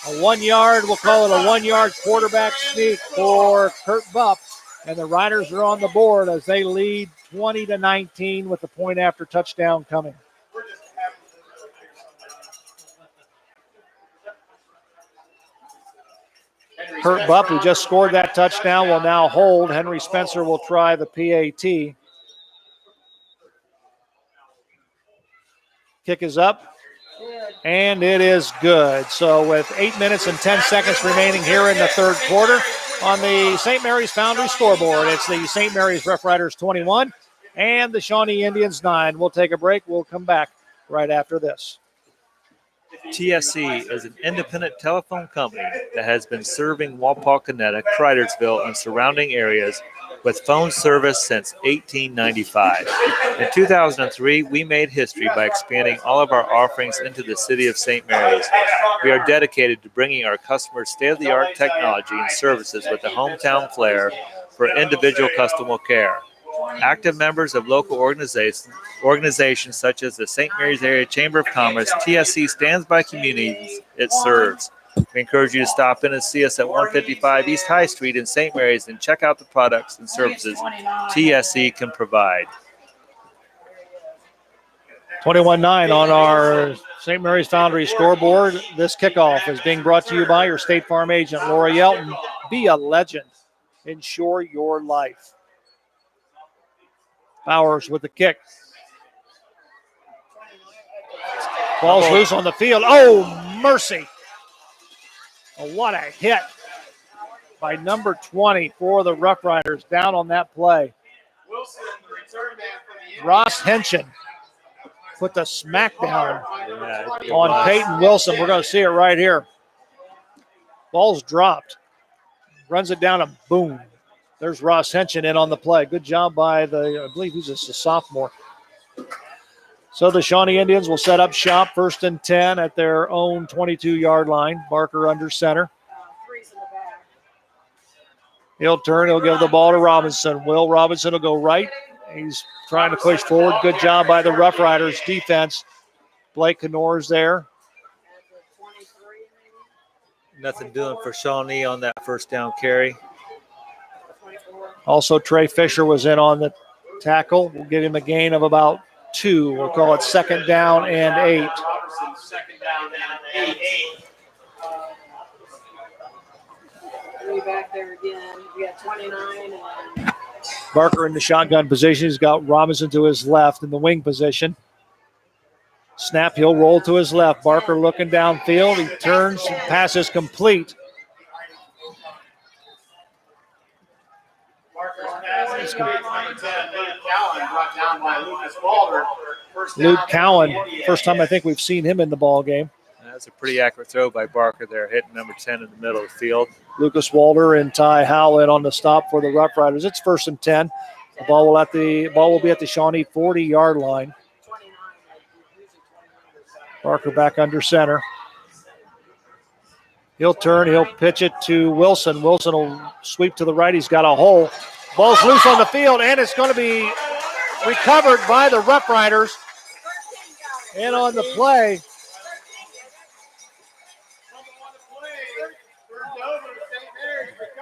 A 1 yard, we'll call it a 1 yard quarterback sneak for Kurt Bupp. And the Riders are on the board as they lead 20-19 with the point after touchdown coming. Kurt Bupp, who just scored that touchdown, will now hold. Henry Spencer will try the PAT. Kick is up, and it is good. So with 8 minutes and 10 seconds remaining here in the third quarter, on the St. Mary's Foundry scoreboard, it's the St. Mary's Rough Riders 21 and the Shawnee Indians 9. We'll take a break. We'll come back right after this. TSC is an independent telephone company that has been serving Walpaughnetta, Cridersville, and surrounding areas with phone service since 1895. In 2003, we made history by expanding all of our offerings into the city of St. Mary's. We are dedicated to bringing our customers state-of-the-art technology and services with a hometown flair for individual customer care. Active members of local organizations such as the St. Mary's Area Chamber of Commerce, TSC stands by communities it serves. We encourage you to stop in and see us at 155 East High Street in St. Mary's and check out the products and services TSC can provide. 21-9 on our St. Mary's Foundry scoreboard. This kickoff is being brought to you by your State Farm agent, Laura Yelton. Be a legend. Ensure your life. Bowers with the kick. Ball's loose on the field. Oh, mercy. Oh, what a hit by number 20 for the Rough Riders down on that play. Ross Henshin put the smackdown on Peyton Wilson. We're going to see it right here. Ball's dropped. Runs it down and boom. There's Ross Henshin in on the play. Good job by I believe he's just a sophomore. So the Shawnee Indians will set up shop 1st and 10 at their own 22-yard line. Barker under center. He'll turn. He'll give the ball to Robinson. Will Robinson will go right. He's trying to push forward. Good job by the Rough Riders defense. Blake Knorr's there. Nothing doing for Shawnee on that first down carry. Also, Trey Fisher was in on the tackle. We'll give him a gain of about 2. We'll call it 2nd down and 8. Back there again. We got 29 and Barker in the shotgun position. He's got Robinson to his left in the wing position. Snap, he'll roll to his left. Barker looking downfield. He turns, pass is complete. Luke Cowan, first time I think we've seen him in the ball game. That's a pretty accurate throw by Barker there, hitting number 10 in the middle of the field. Lucas Walter and Ty Howlett on the stop for the Rough Riders. It's 1st and 10. The ball will be at the Shawnee 40-yard line. Barker back under center. He'll turn. He'll pitch it to Wilson. Wilson will sweep to the right. He's got a hole. Ball's loose on the field, and it's going to be recovered by the Rough Riders. And on the play,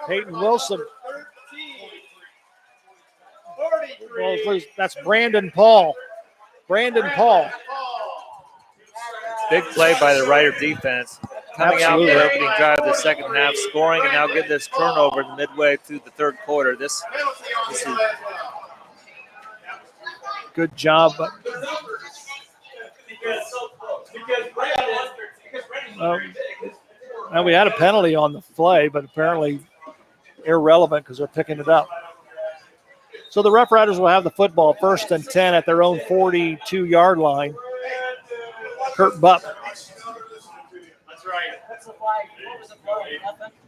Peyton Wilson. Well, that's Brandon Paul. Brandon Paul. Big play by the Rider defense. Coming out Absolutely. the opening drive of the second half, scoring, and now getting this turnover midway through the third quarter. This is Good job. And we had a penalty on the play, but apparently irrelevant because they're picking it up. So the Rough Riders will have the football 1st and 10 at their own 42-yard line. Kurt Bupp.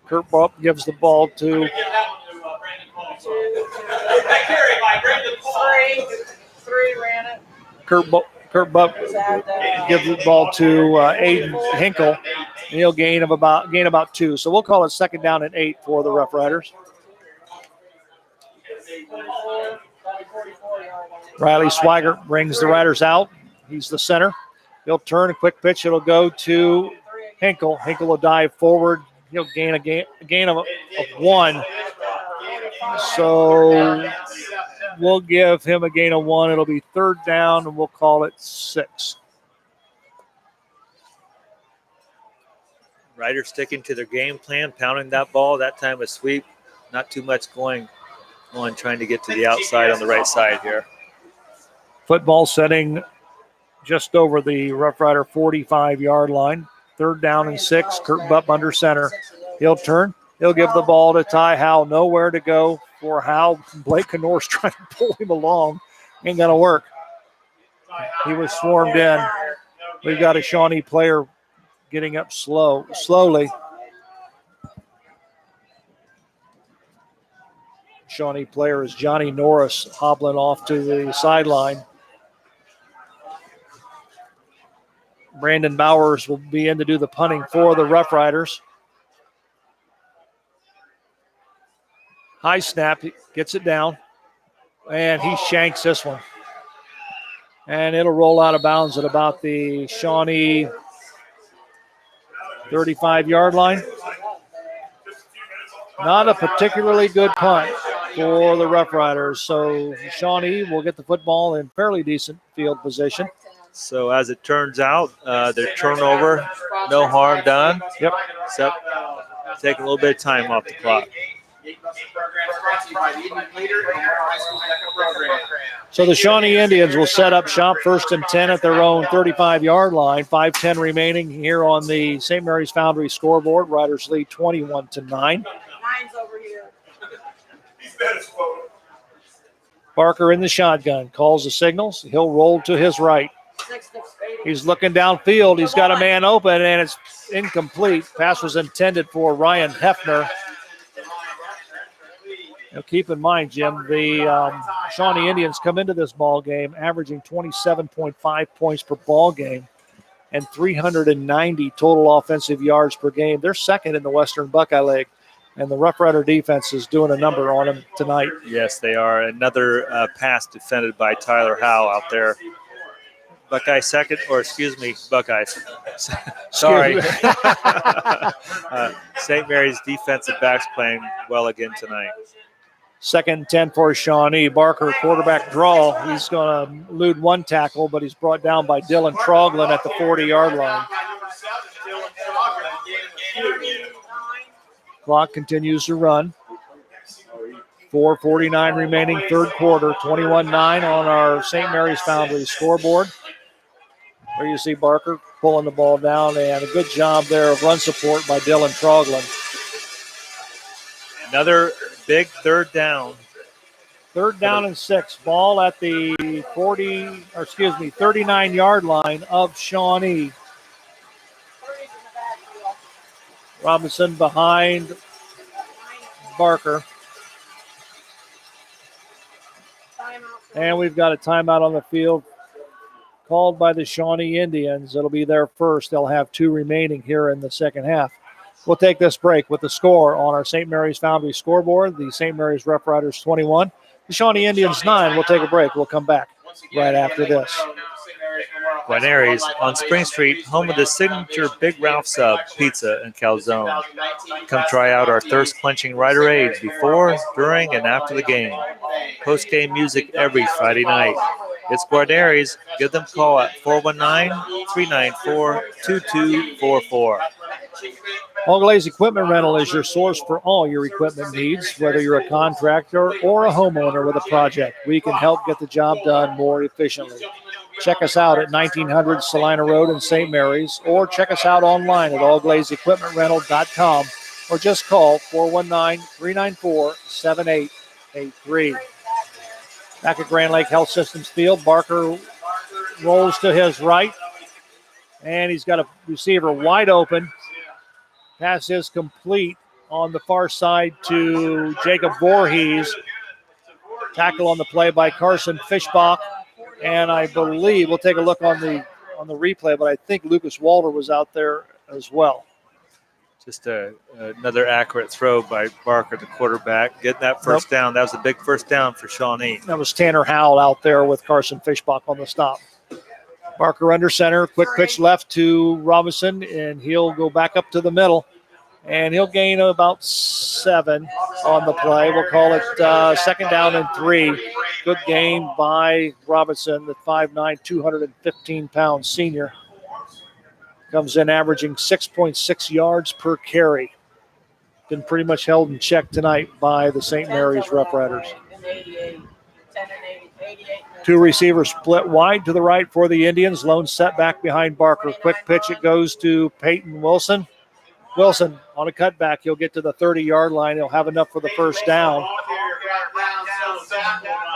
Kurt Bupp gives the ball to Three ran it. Kurt Bupp gives the ball to Aiden Hinkle, and he'll gain about 2. So we'll call it 2nd down and 8 for the Rough Riders. Riley Swigert brings the Riders out. He's the center. He'll turn a quick pitch. It'll go to Hinkle. Hinkle will dive forward. He'll gain a gain of 1. So we'll give him a gain of 1. It'll be 3rd down, and we'll call it 6. Riders sticking to their game plan, pounding that ball. That time a sweep. Not too much going on, trying to get to the outside on the right side here. Football setting just over the Rough Rider 45-yard line. 3rd down and 6. Kurt Bupp under center. He'll turn. He'll give the ball to Ty Howell. Nowhere to go for Howell. Blake Knorr's trying to pull him along. Ain't going to work. He was swarmed in. We've got a Shawnee player getting up slowly. Shawnee player is Johnny Norris hobbling off to the sideline. Brandon Bowers will be in to do the punting for the Rough Riders. High snap, he gets it down, and he shanks this one. And it'll roll out of bounds at about the Shawnee 35-yard line. Not a particularly good punt for the Rough Riders. So Shawnee will get the football in fairly decent field position. So as it turns out, their turnover, no harm done. Yep. Except taking a little bit of time off the clock. So the Shawnee Indians will set up shop 1st and 10 at their own 35-yard line. 5:10 remaining here on the St. Mary's Foundry scoreboard. Riders lead 21-9. Mine's over here. Barker in the shotgun, calls the signals. He'll roll to his right. He's looking downfield. He's got a man open, and it's incomplete. Pass was intended for Ryan Hefner. Now keep in mind, Jim, the Shawnee Indians come into this ball game averaging 27.5 points per ball game and 390 total offensive yards per game. They're 2nd in the Western Buckeye League, and the Rough Rider defense is doing a number on them tonight. Yes, they are. Another pass defended by Tyler Howe out there. Buckeyes second, or excuse me, Buckeyes. Sorry. St. Mary's defensive backs playing well again tonight. 2nd and 10 for Shawnee. Barker, quarterback draw. He's going to elude 1 tackle, but he's brought down by Dylan Troglin at the 40-yard line. Clock continues to run. 4:49 remaining, 3rd quarter. 21-9 on our St. Mary's Foundry scoreboard. Where you see Barker pulling the ball down, and a good job there of run support by Dylan Troglin. Another big 3rd down. 3rd down and 6. Ball at the 39-yard line of Shawnee. Robinson behind Barker. And we've got a timeout on the field called by the Shawnee Indians. It'll be their first. They'll have 2 remaining here in the second half. We'll take this break with the score on our St. Mary's Foundry scoreboard. The St. Mary's Rough Riders 21, The Shawnee Indians 9. We'll take a break. We'll come back right after this. Guarneri's on Spring Street, home of the signature Big Ralph Sub, pizza, and calzone. Come try out our thirst-quenching Riderades before, during, and after the game. Post-game music every Friday night. It's Guarneri's. Give them a call at 419-394-2244. All Glaze Equipment Rental is your source for all your equipment needs, whether you're a contractor or a homeowner with a project. We can help get the job done more efficiently. Check us out at 1900 Salina Road in St. Mary's, or check us out online at allglazeequipmentrental.com, or just call 419-394-7883. Back at Grand Lake Health Systems Field, Barker rolls to his right, and he's got a receiver wide open. Pass is complete on the far side to Jacob Voorhees. Tackle on the play by Carson Fischbach. And I believe we'll take a look on the replay, but I think Lucas Walter was out there as well. Just another accurate throw by Barker, the quarterback, getting that first down. That was a big first down for Shawnee. That was Tanner Howell out there with Carson Fischbach on the stop. Barker under center, quick pitch left to Robinson, and he'll go back up to the middle, and he'll gain about 7 on the play. We'll call it second down and 3. Good gain by Robinson, the 5'9", 215-pound senior. Comes in averaging 6.6 yards per carry. Been pretty much held in check tonight by the St. Mary's Rough Riders. 2 receivers split wide to the right for the Indians. Lone setback behind Barker. Quick pitch, it goes to Peyton Wilson. Wilson on a cutback. He'll get to the 30-yard line. He'll have enough for the first down.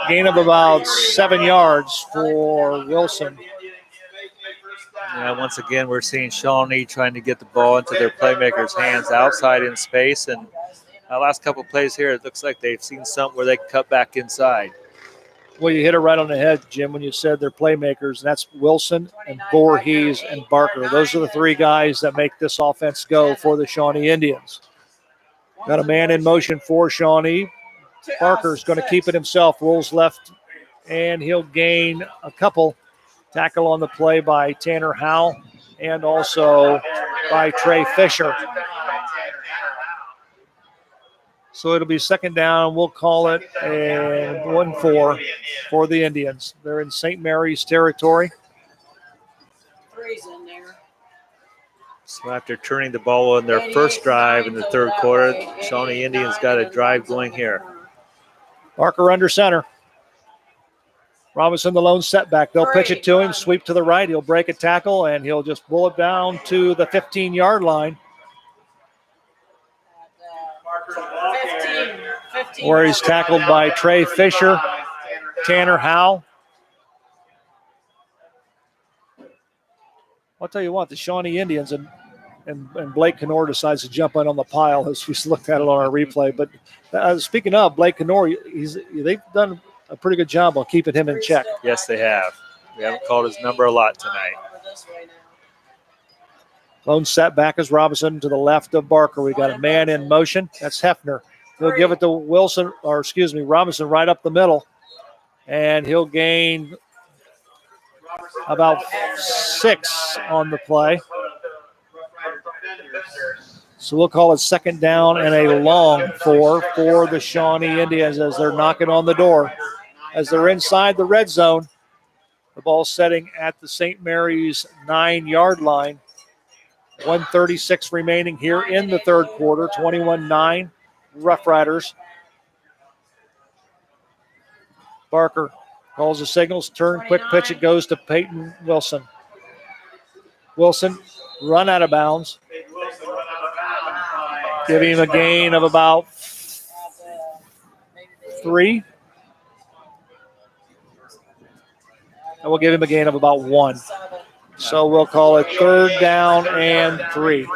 Gain of about 7 yards for Wilson. Yeah, once again, we're seeing Shawnee trying to get the ball into their playmakers' hands outside in space. And last couple of plays here, it looks like they've seen something where they can cut back inside. Well, you hit it right on the head, Jim, when you said they're playmakers. That's Wilson and Voorhees and Barker. Those are the 3 guys that make this offense go for the Shawnee Indians. Got a man in motion for Shawnee. Barker's going to keep it himself. Rolls left, and he'll gain a couple. Tackle on the play by Tanner Howell and also by Trey Fisher. So it'll be second down. We'll call it a 1-4 for the Indians. They're in St. Mary's territory. So after turning the ball on their first drive in the third quarter, Shawnee Indians got a drive going here. Barker under center. Robinson, the lone setback. They'll pitch it to him, sweep to the right. He'll break a tackle, and he'll just pull it down to the 15-yard line. 15, where he's tackled by Trey Fisher, Tanner Howell. I'll tell you what, the Shawnee Indians and Blake Knorr decides to jump in on the pile as we looked at it on our replay. But speaking of Blake Knorr, they've done a pretty good job on keeping him in check. Yes, they have. We haven't called his number a lot tonight. Lone setback is Robinson to the left of Barker. We got a man in motion. That's Hefner. He'll give it to Robinson right up the middle. And he'll gain about 6 on the play. So we'll call it second down and a long 4 for the Shawnee Indians as they're knocking on the door. As they're inside the red zone, the ball setting at the St. Mary's 9-yard line. 1:36 remaining here in the third quarter. 21-9 Rough Riders. Barker calls the signals, turn, quick pitch. It goes to Peyton Wilson. Wilson run out of bounds. Giving him a gain of about 3. And we'll give him a gain of about 1. So we'll call it third down and 3.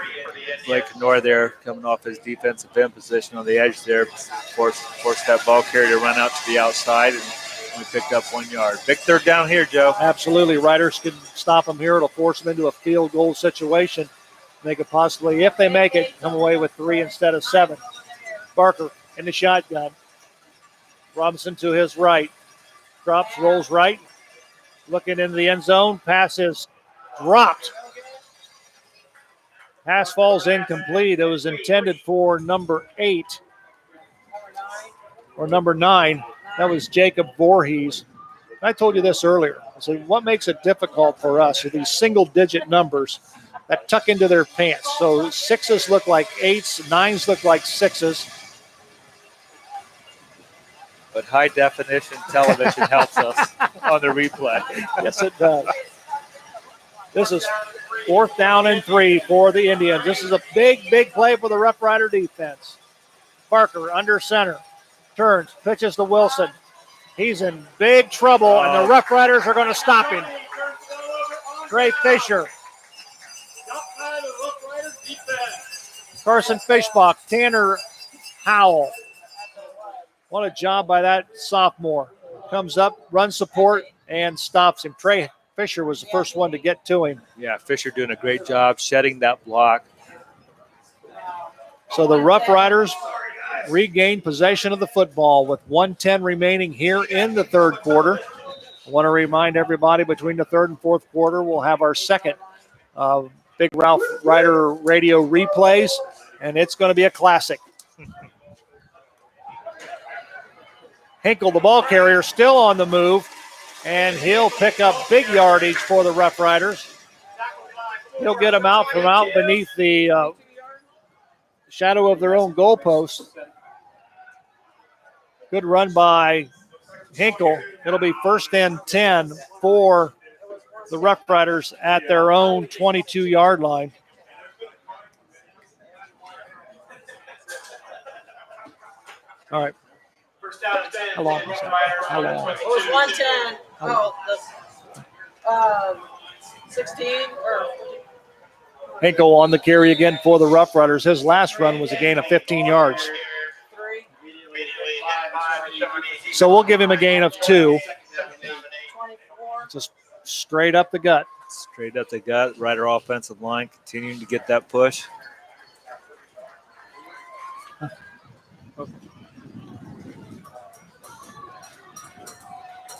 Blake Knorr there coming off his defensive end position on the edge there. Forced that ball carrier to run out to the outside and only picked up 1 yard. Big third down here, Joe. Absolutely. Riders can stop them here. It'll force them into a field goal situation. They could possibly, if they make it, come away with 3 instead of 7. Barker in the shotgun. Robinson to his right. Drops, rolls right. Looking into the end zone. Pass is dropped. Pass falls incomplete. It was intended for number 8 or number 9. That was Jacob Voorhees. I told you this earlier. So what makes it difficult for us are these single-digit numbers that tuck into their pants. So 6s look like 8s, 9s look like 6s. But high definition television helps us on the replay. Yes, it does. This is 4th down and 3 for the Indians. This is a big, big play for the Rough Rider defense. Parker under center. Turns, pitches to Wilson. He's in big trouble, and the Rough Riders are going to stop him. Trey Fisher. Carson Fishbach. Tanner Howell. What a job by that sophomore. Comes up, runs support, and stops him. Trey Fisher was the first one to get to him. Yeah, Fisher doing a great job shedding that block. So the Rough Riders regain possession of the football with 1:10 remaining here in the third quarter. I want to remind everybody between the third and fourth quarter, we'll have our second Big Ralph Rider radio replays, and it's going to be a classic. Hinkle, the ball carrier, still on the move, and he'll pick up big yardage for the Rough Riders. He'll get them out from out beneath the shadow of their own goalpost. Good run by Hinkle. It'll be 1st and 10 for the Rough Riders at their own 22-yard line. All right. How long was that? How long? It was 110. Oh, 16 or Hinkle on the carry again for the Rough Riders. His last run was a gain of 15 yards. 3. So we'll give him a gain of 2. 24. Just straight up the gut. Straight up the gut. Rider offensive line continuing to get that push.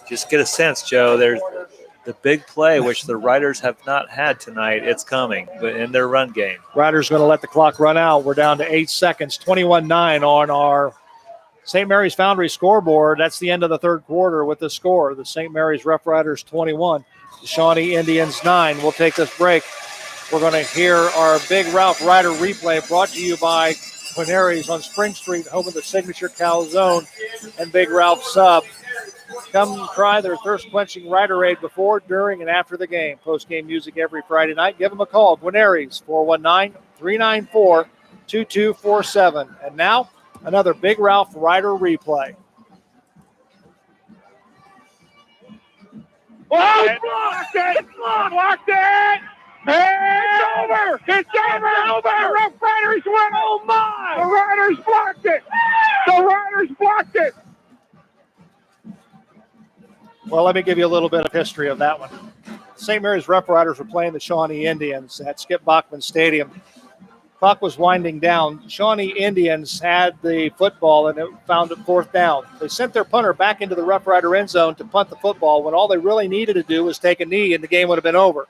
Just get a sense, Joe, there's the big play, which the Riders have not had tonight. It's coming, but in their run game. Riders going to let the clock run out. We're down to 8 seconds, 21-9 on our St. Mary's Foundry scoreboard. That's the end of the third quarter with the score. The St. Mary's Rough Riders 21, the Shawnee Indians 9. We'll take this break. We're going to hear our Big Ralph Rider replay brought to you by Quinaries on Spring Street, home of the signature calzone and Big Ralph sub. Come try their thirst-quenching Riderade before, during, and after the game. Post-game music every Friday night. Give them a call. Quinaries, 419-394-2247. And now, another Big Ralph Rider replay. Oh, it's blocked it! It's blocked it! It's over! It's over! The Rough Riders win! Oh, my! The Riders blocked it! The Riders blocked it! Well, let me give you a little bit of history of that one. St. Mary's Rough Riders were playing the Shawnee Indians at Skip Bachman Stadium. Clock was winding down. Shawnee Indians had the football, and it found it 4th down. They sent their punter back into the Rough Rider end zone to punt the football when all they really needed to do was take a knee, and the game would have been over.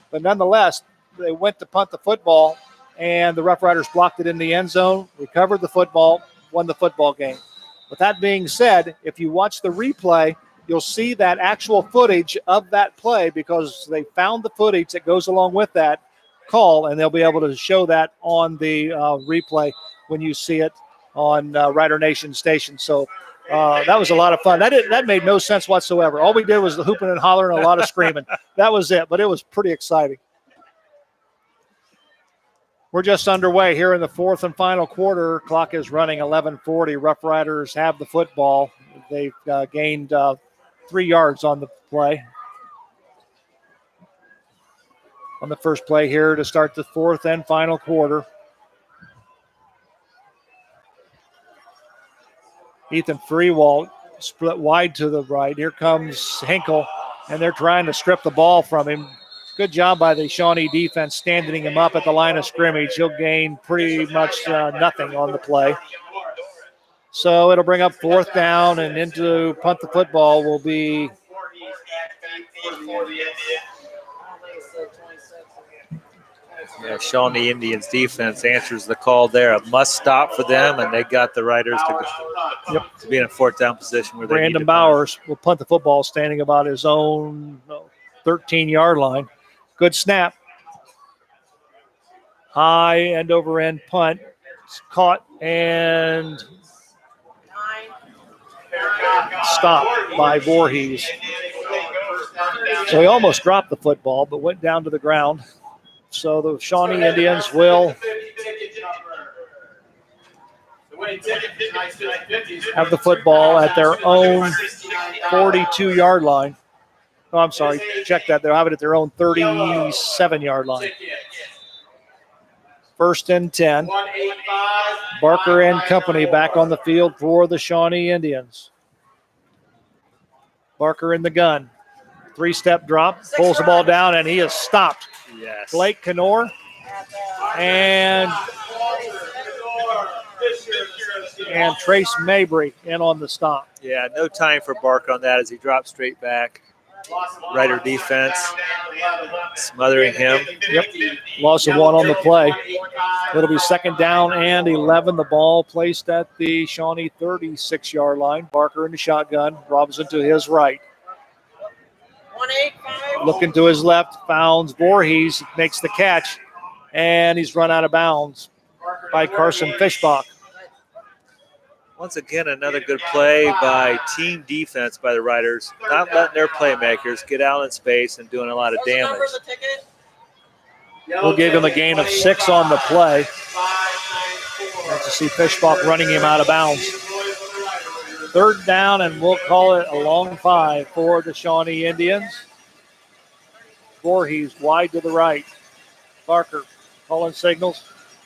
But nonetheless, they went to punt the football, and the Rough Riders blocked it in the end zone, recovered the football, won the football game. With that being said, if you watch the replay, you'll see that actual footage of that play because they found the footage that goes along with that call, and they'll be able to show that on the replay when you see it on Rider Nation Station. So that was a lot of fun. That made no sense whatsoever. All we did was the hooping and hollering and a lot of screaming. That was it, but it was pretty exciting. We're just underway here in the fourth and final quarter. Clock is running 11:40. Rough Riders have the football. They've gained 3 yards on the play. On the first play here to start the fourth and final quarter. Ethan Freewalt split wide to the right. Here comes Hinkle, and they're trying to strip the ball from him. Good job by the Shawnee defense standing him up at the line of scrimmage. He'll gain pretty much nothing on the play. So it'll bring up 4th down, and into punt the football will be Shawnee Indians defense answers the call there. A must stop for them, and they got the Riders to be in a 4th down position where they need Brandon to Bowers will punt the football standing about his own 13-yard line. Good snap. High end over end punt. It's caught and stopped by Voorhees. So he almost dropped the football, but went down to the ground. So the Shawnee Indians will have the football at their own 42-yard line. Oh, I'm sorry. Check that. They'll have it at their own 37-yard line. 1st and 10. Barker and company back on the field for the Shawnee Indians. Barker in the gun. 3-step drop. Pulls the ball down, and he is stopped. Yes. Blake Knorr and Trace Mabry in on the stop. Yeah, no time for Barker on that as he drops straight back. Rider defense smothering him. Yep. Loss of 1 on the play. It'll be 2nd down and 11. The ball placed at the Shawnee 36-yard line. Barker in the shotgun. Robinson to his right. Looking to his left. Founds Voorhees. Makes the catch. And he's run out of bounds by Carson Fishbach. Once again, another good play by team defense by the Riders, not letting their playmakers get out in space and doing a lot of damage. We'll give him a gain of 6 on the play. Nice to see Fishbach running him out of bounds. 3rd down, and we'll call it a long 5 for the Shawnee Indians. Voorhees wide to the right. Barker calling signals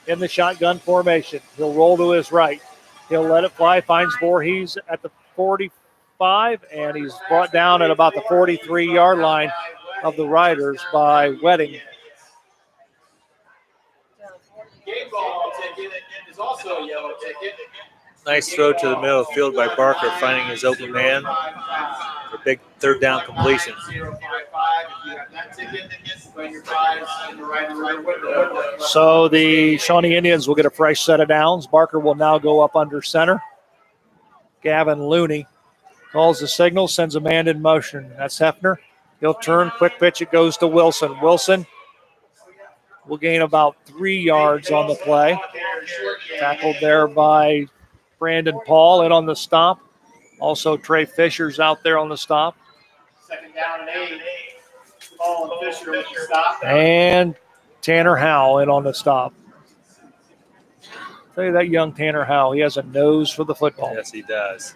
in the shotgun formation. He'll roll to his right. He'll let it fly, finds Voorhees at the 45, and he's brought down at about the 43-yard line of the Riders by Wedding. Game ball ticket is also a yellow ticket. Nice throw to the middle of the field by Barker, finding his open man for big 3rd down completion. So the Shawnee Indians will get a fresh set of downs. Barker will now go up under center. Gavin Looney calls the signal, sends a man in motion. That's Hefner. He'll turn, quick pitch, it goes to Wilson. Wilson will gain about 3 yards on the play. Tackled there by Brandon Paul in on the stop. Also Trey Fisher's out there on the stop. 2nd down and 8. Paul and Fisher with the stop. And Tanner Howell in on the stop. Tell you that young Tanner Howell, he has a nose for the football. Yes, he does.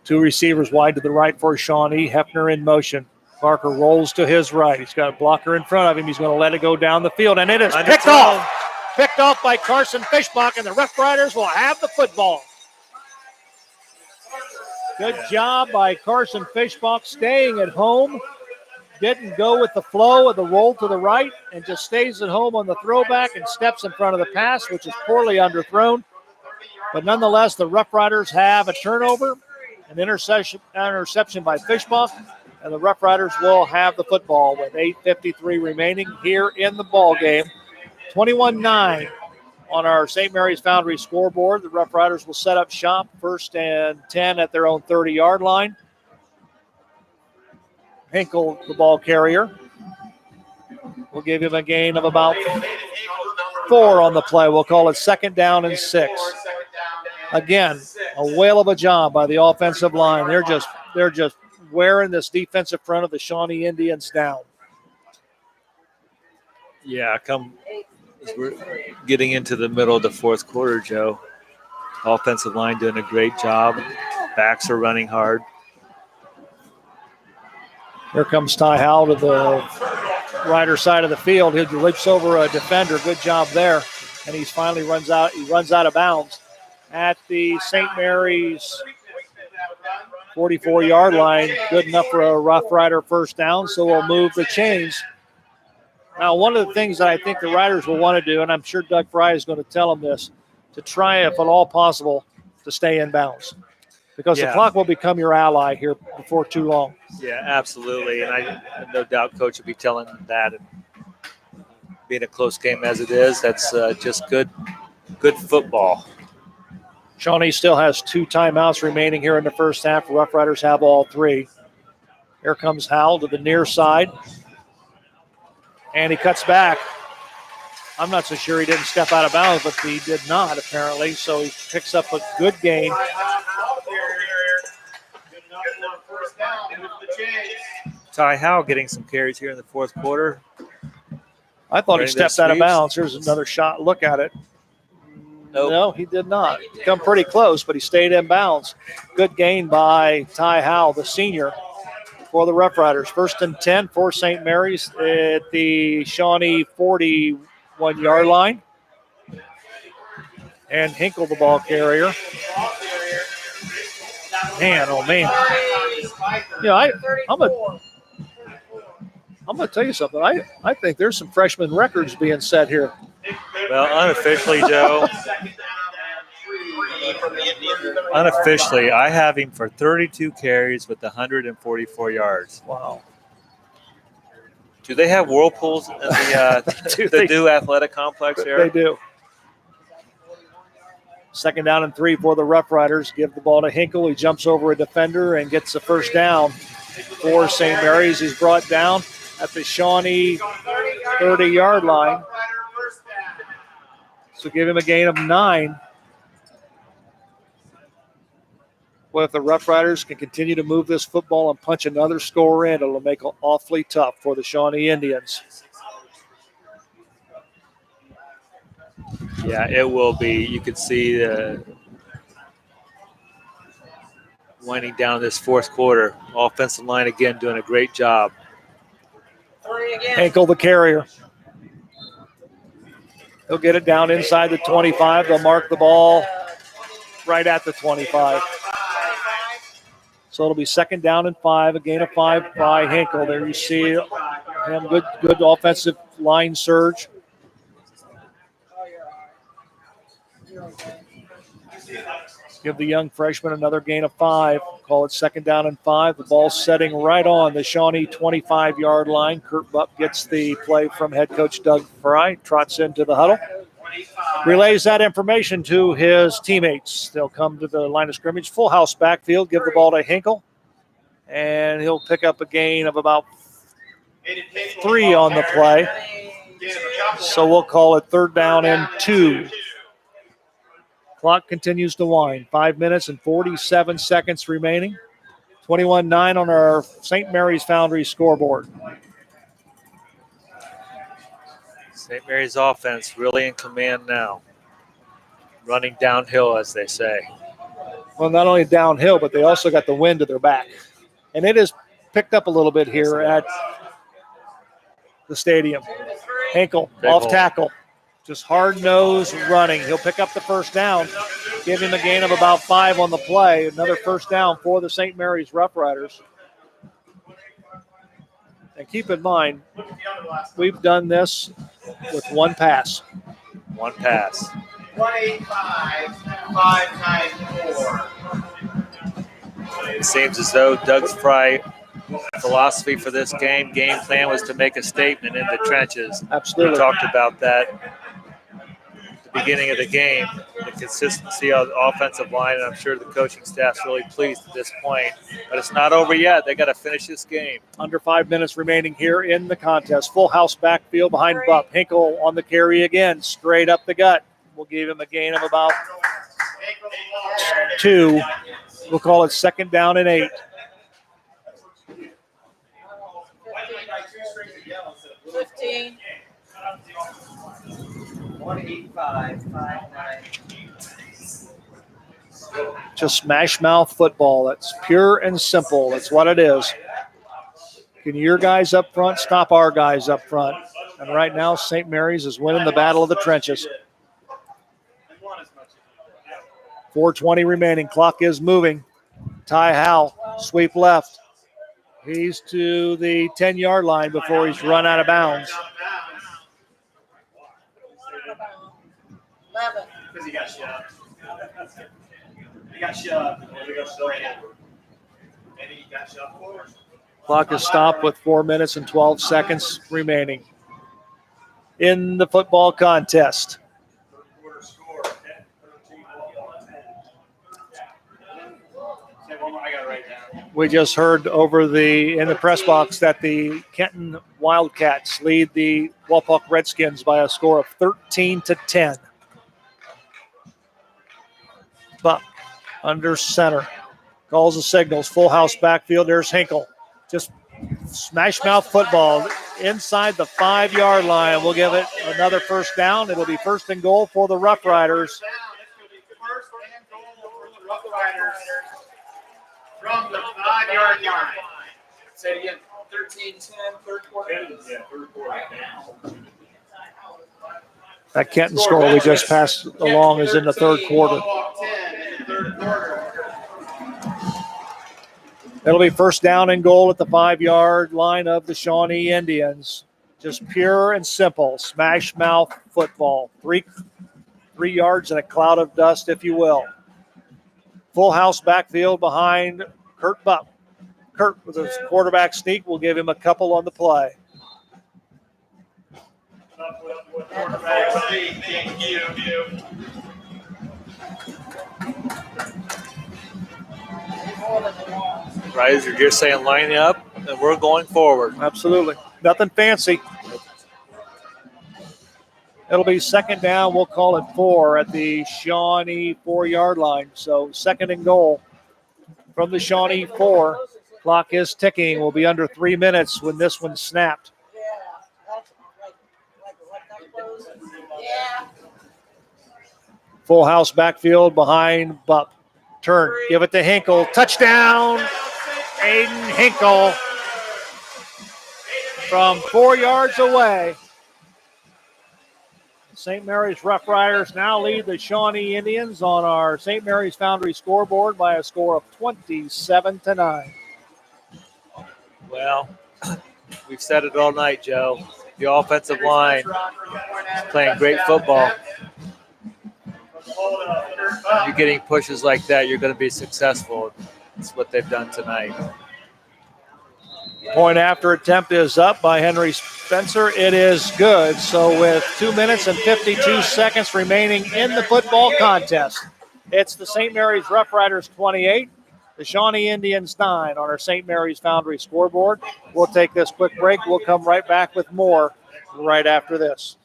2 receivers wide to the right for Shawnee. Hefner in motion. Barker rolls to his right. He's got a blocker in front of him. He's going to let it go down the field, and it is picked off. Picked off by Carson Fishbach, and the Rough Riders will have the football. Good job by Carson Fishbach staying at home. Didn't go with the flow of the roll to the right and just stays at home on the throwback and steps in front of the pass, which is poorly underthrown. But nonetheless, the Rough Riders have a turnover, an interception by Fishbach, and the Rough Riders will have the football with 8:53 remaining here in the ball game. 21-9 on our St. Mary's Foundry scoreboard. The Rough Riders will set up shop, 1st and 10 at their own 30-yard line. Hinkle, the ball carrier. We'll give him a gain of about 4 on the play. We'll call it 2nd down and 6. Again, a whale of a job by the offensive line. They're just wearing this defensive front of the Shawnee Indians down. Yeah, as we're getting into the middle of the 4th quarter, Joe. Offensive line doing a great job. Backs are running hard. Here comes Ty Howell to the Rider side of the field. He leaps over a defender. Good job there. And he finally runs out. He runs out of bounds at the St. Mary's 44-yard line. Good enough for a Rough Rider 1st down, so we'll move the chains. Now, one of the things that I think the Riders will want to do, and I'm sure Doug Fry is going to tell them this, to try, if at all possible, to stay in bounds because the Yeah. clock will become your ally here before too long. Yeah, absolutely. And I no doubt coach will be telling them that. And being a close game as it is, that's just good football. Shawnee still has 2 timeouts remaining here in the first half. Rough Riders have all 3. Here comes Howell to the near side. And he cuts back. I'm not so sure he didn't step out of bounds, but he did not, apparently. So he picks up a good gain. Ty Howe getting some carries here in the fourth quarter. I thought he Ready to stepped out of sweeps? bounds. Here's another shot. Look at it. Nope. No, he did not. Come pretty close, but he stayed in bounds. Good gain by Ty Howell, the senior, for the Rough Riders. 1st and 10 for St. Mary's at the Shawnee 41-yard line. And Hinkle, the ball carrier. Man, oh man. Yeah, I'm going to tell you something. I think there's some freshman records being set here. Well, unofficially, Joe. Unofficially, I have him for 32 carries with 144 yards. Wow. Do they have whirlpools in the Dew Athletic Complex there? They do. 2nd down and 3 for the Rough Riders. Give the ball to Hinkle. He jumps over a defender and gets the first down for St. Mary's. He's brought down at the Shawnee 30-yard line. So give him a gain of 9. Well, if the Rough Riders can continue to move this football and punch another score in, it'll make it awfully tough for the Shawnee Indians. Yeah, it will be. You can see winding down this fourth quarter. Offensive line again doing a great job. Hinkle, the carrier. He'll get it down inside the 25. They'll mark the ball right at the 25. So it'll be 2nd down and 5, a gain of 5 by Hinkle. There you see him, good offensive line surge. Give the young freshman another gain of 5. Call it 2nd down and 5. The ball's setting right on the Shawnee 25-yard line. Kurt Bupp gets the play from head coach Doug Fry, trots into the huddle, relays that information to his teammates. They'll come to the line of scrimmage, full house backfield, give the ball to Hinkle, and he'll pick up a gain of about 3 on the play. So we'll call it 3rd down and 2. Clock continues to wind. 5 minutes and 47 seconds remaining. 21-9 on our St. Mary's Foundry scoreboard. St. Mary's offense really in command now. Running downhill, as they say. Well, not only downhill, but they also got the wind to their back. And it has picked up a little bit here at the stadium. Hinkle, off tackle. Just hard-nosed running. He'll pick up the first down, give him a gain of about 5 on the play. Another first down for the St. Mary's Rough Riders. And keep in mind, we've done this with 1 pass. 1 pass. 185, 594. It seems as though Doug's Fry philosophy for this game plan was to make a statement in the trenches. Absolutely. We talked about that at the beginning of the game, the consistency of the offensive line, and I'm sure the coaching staff's really pleased at this point. But it's not over yet. They got to finish this game. Under 5 minutes remaining here in the contest. Full house backfield behind Bupp. Hinkle on the carry again, straight up the gut. We'll give him a gain of about 2. We'll call it 2nd down and 8. 15. 185, 590. Just smash mouth football. That's pure and simple. That's what it is. Can your guys up front stop our guys up front? And right now, St. Mary's is winning the battle of the trenches. 4:20 remaining. Clock is moving. Ty Howell, sweep left. He's to the 10-yard line before he's run out of bounds. 11. He got shoved. And he got shoved forward. Clock is stopped with 4 minutes and 12 seconds remaining in the football contest. Quarter score, 10-13. Say one more. I got it right down. We just heard in the press box that the Kenton Wildcats lead the Walpock Redskins by a score of 13-10. Buck under center. Calls the signals. Full house backfield. There's Hinkle. Just smash mouth football inside the 5-yard line. We'll give it another first down. It'll be first and goal for the Rough Riders. First and goal for the Rough Riders from the 5-yard line. Say it again. 13-10, third quarter. Yeah, third quarter. That Kenton score we just passed along is in the third quarter. 10 in the third quarter. It'll be first down and goal at the 5-yard line of the Shawnee Indians. Just pure and simple smash mouth football. Three yards and a cloud of dust, if you will. Full house backfield behind Kurt Buck. Kurt with his quarterback sneak will give him a couple on the play. Quarterback sneak, thank you. Riders are just saying line up, and we're going forward. Absolutely. Nothing fancy. It'll be second down. We'll call it 4 at the Shawnee 4-yard line. So second and goal from the Shawnee 4. Clock is ticking. We'll be under 3 minutes when this one snapped. Full house backfield behind Buck. Turn. Give it to Hinkle. Touchdown. Aiden Hinkle from 4 yards away. St. Mary's Rough Riders now lead the Shawnee Indians on our St. Mary's Foundry scoreboard by a score of 27-9. Well, we've said it all night, Joe. The offensive line is playing great football. You're getting pushes like that, you're going to be successful. That's what they've done tonight. Point after attempt is up by Henry Spencer. It is good. So with 2 minutes and 52 seconds remaining in the football contest, it's the St. Mary's Rough Riders 28, the Shawnee Indians 9 on our St. Mary's Foundry scoreboard. We'll take this quick break. We'll come right back with more right after this.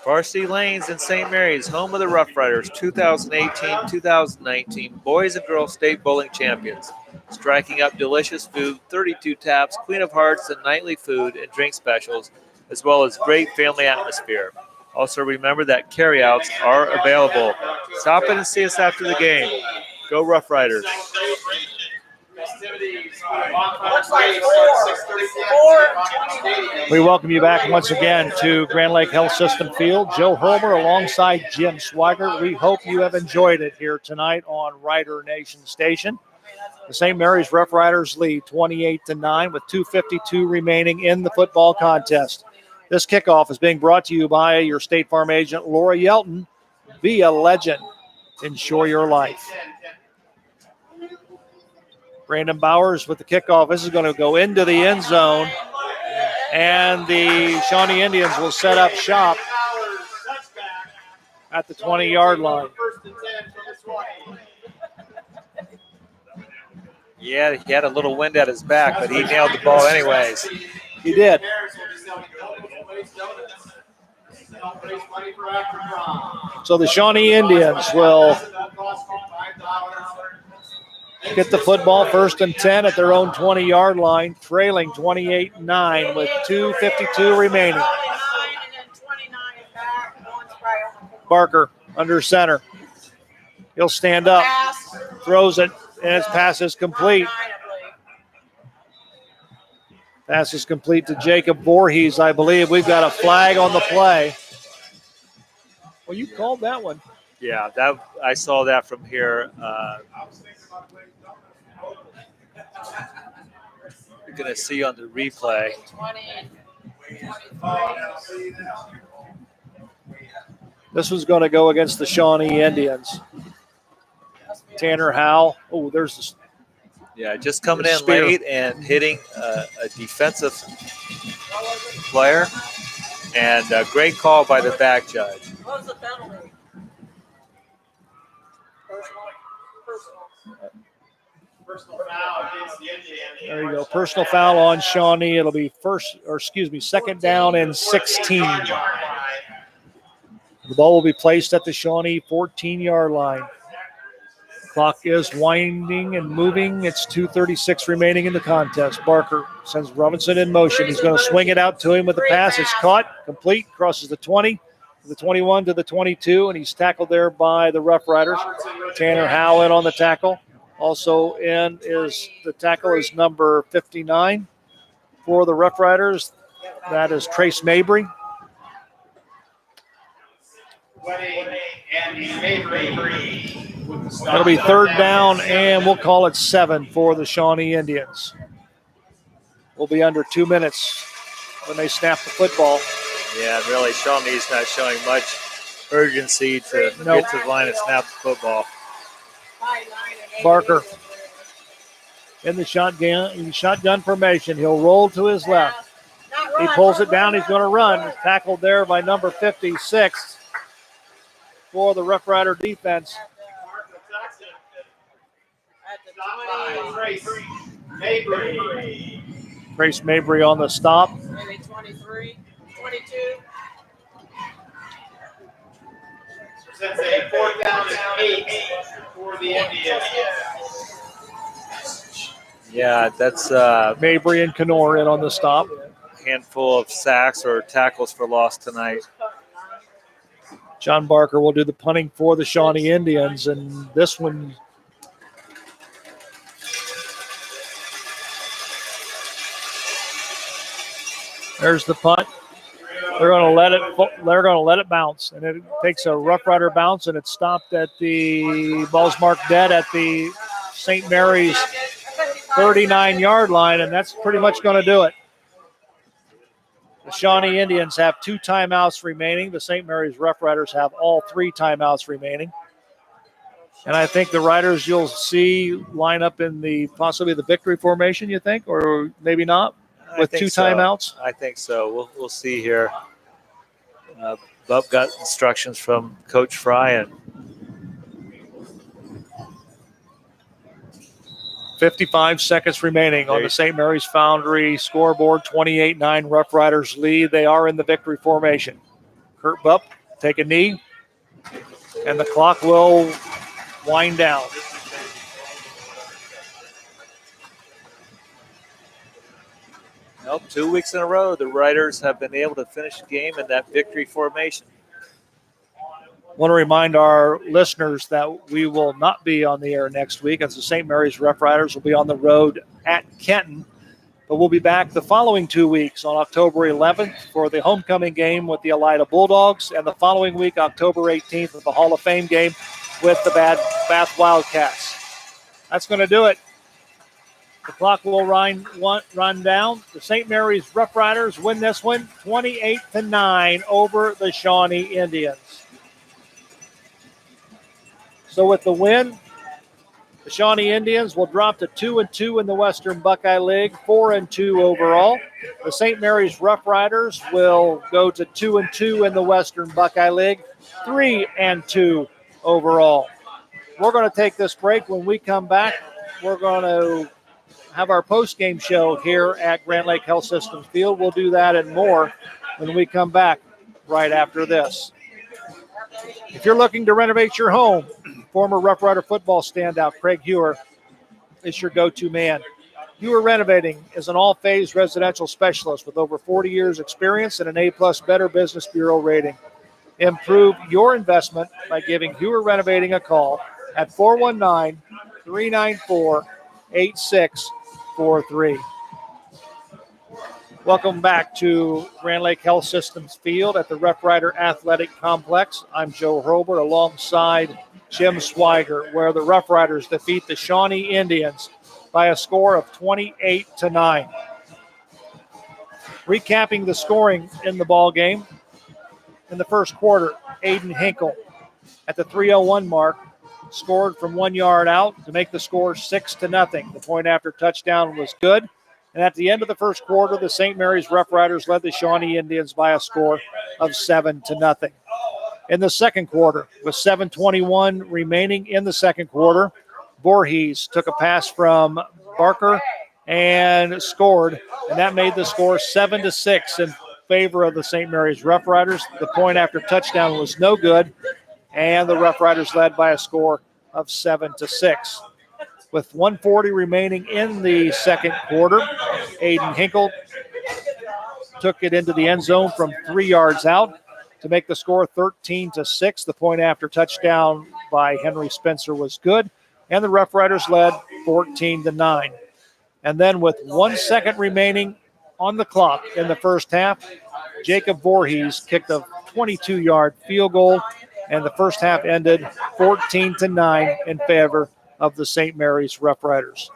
Varsity Lanes in St. Mary's, home of the Rough Riders, 2018-2019 Boys and Girls State Bowling Champions. Striking up delicious food, 32 taps, Queen of Hearts, and nightly food and drink specials, as well as great family atmosphere. Also remember that carryouts are available. Stop in and see us after the game. Go Rough Riders. We welcome you back once again to Grand Lake Health System Field. Joe Homer alongside Jim Swigert. We hope you have enjoyed it here tonight on Rider Nation Station. The St. Mary's Rough Riders lead 28-9 with 2:52 remaining in the football contest. This kickoff is being brought to you by your State Farm agent, Laura Yelton. Be a legend. Ensure your life. Brandon Bowers with the kickoff. This is going to go into the end zone. And the Shawnee Indians will set up shop at the 20-yard line. Yeah, he had a little wind at his back, but he nailed the ball anyways. He did. So the Shawnee Indians will get the football first and 10 at their own 20-yard line, trailing 28-9 with 2:52 remaining. Barker under center. He'll stand up, throws it, and his pass is complete. Pass is complete to Jacob Voorhees, I believe. We've got a flag on the play. Well, you called that one. Yeah, that I saw that from here. You're going to see on the replay. This one's going to go against the Shawnee Indians. Tanner Howell. Oh, there's Yeah, just coming in Spear. late and hitting a defensive player. And a great call by the back judge. What was the penalty? Personal foul against the Indians. there you go. Personal foul on Shawnee. It'll be second down and 16. The ball will be placed at the Shawnee 14-yard line. Clock is winding and moving. It's 2:36 remaining in the contest. Barker sends Robinson in motion. He's going to swing it out to him with the pass. It's caught, complete, crosses the 20, the 21 to the 22, and he's tackled there by the Rough Riders. Tanner Howell in on the tackle. Also in is the tackle is number 59 for the Rough Riders. That is Trace Mabry. It'll be third down, and we'll call it 7 for the Shawnee Indians. We'll be under 2 minutes when they snap the football. Yeah, and really, Shawnee's not showing much urgency to get to the line and snap the football. Barker in the shotgun formation. He'll roll to his left. He pulls it down. He's going to run. Tackled there by number 56 for the Rough Rider defense. Trace Mabry on the stop. Maybe 23, 22. Presents a 4th down and 8 for the Indians. Yeah, that's Mabry and Knorr in on the stop. a handful of sacks or tackles for loss tonight. John Barker will do the punting for the Shawnee Indians, and this one there's the punt. They're going to let it bounce, and it takes a Rough Rider bounce, and it's stopped at the ball's marked dead at the St. Mary's 39-yard line, and that's pretty much going to do it. The Shawnee Indians have 2 timeouts remaining. The St. Mary's Rough Riders have all 3 timeouts remaining. And I think the Riders you'll see line up in possibly the victory formation, you think, or maybe not, with 2 timeouts? I think so. We'll see here. Bub got instructions from Coach Fry, and 55 seconds remaining on the St. Mary's Foundry scoreboard. 28-9 Rough Riders lead. They are in the victory formation. Kurt Bupp take a knee, and the clock will wind down. Nope, 2 weeks in a row, the Riders have been able to finish the game in that victory formation. I want to remind our listeners that we will not be on the air next week, as the St. Mary's Rough Riders will be on the road at Kenton. But we'll be back the following 2 weeks on October 11th for the homecoming game with the Elida Bulldogs, and the following week, October 18th, with the Hall of Fame game with the Bath Wildcats. That's going to do it. The clock will run down. The St. Mary's Rough Riders win this one 28-9 over the Shawnee Indians. So with the win, the Shawnee Indians will drop to 2-2 in the Western Buckeye League, 4-2 overall. The St. Mary's Rough Riders will go to 2-2 in the Western Buckeye League, 3-2 overall. We're going to take this break. When we come back, we're going to have our post-game show here at Grand Lake Health Systems Field. We'll do that and more when we come back right after this. If you're looking to renovate your home, former Rough Rider football standout Craig Hewer is your go-to man. Hewer Renovating is an all-phase residential specialist with over 40 years experience and an A+ Better Business Bureau rating. Improve your investment by giving Hewer Renovating a call at 419-394-8643. Welcome back to Grand Lake Health Systems Field at the Rough Rider Athletic Complex. I'm Joe Hurlbert alongside Jim Swiger, where the Rough Riders defeat the Shawnee Indians by a score of 28-9. Recapping the scoring in the ball game, in the first quarter, Aiden Hinkle at the 3:01 mark scored from 1 yard out to make the score 6-0. The point after touchdown was good. And at the end of the first quarter, the St. Mary's Rough Riders led the Shawnee Indians by a score of 7-0. In the second quarter, with 7:21 remaining in the second quarter, Voorhees took a pass from Barker and scored, and that made the score 7-6 in favor of the St. Mary's Rough Riders. The point after touchdown was no good, and the Rough Riders led by a score of 7-6. With 1:40 remaining in the second quarter, Aiden Hinkle took it into the end zone from 3 yards out to make the score 13-6. The point after touchdown by Henry Spencer was good, and the Rough Riders led 14-9. And then with 1 second remaining on the clock in the first half, Jacob Voorhees kicked a 22-yard field goal, and the first half ended 14-9 in favor of the St. Mary's Rough Riders.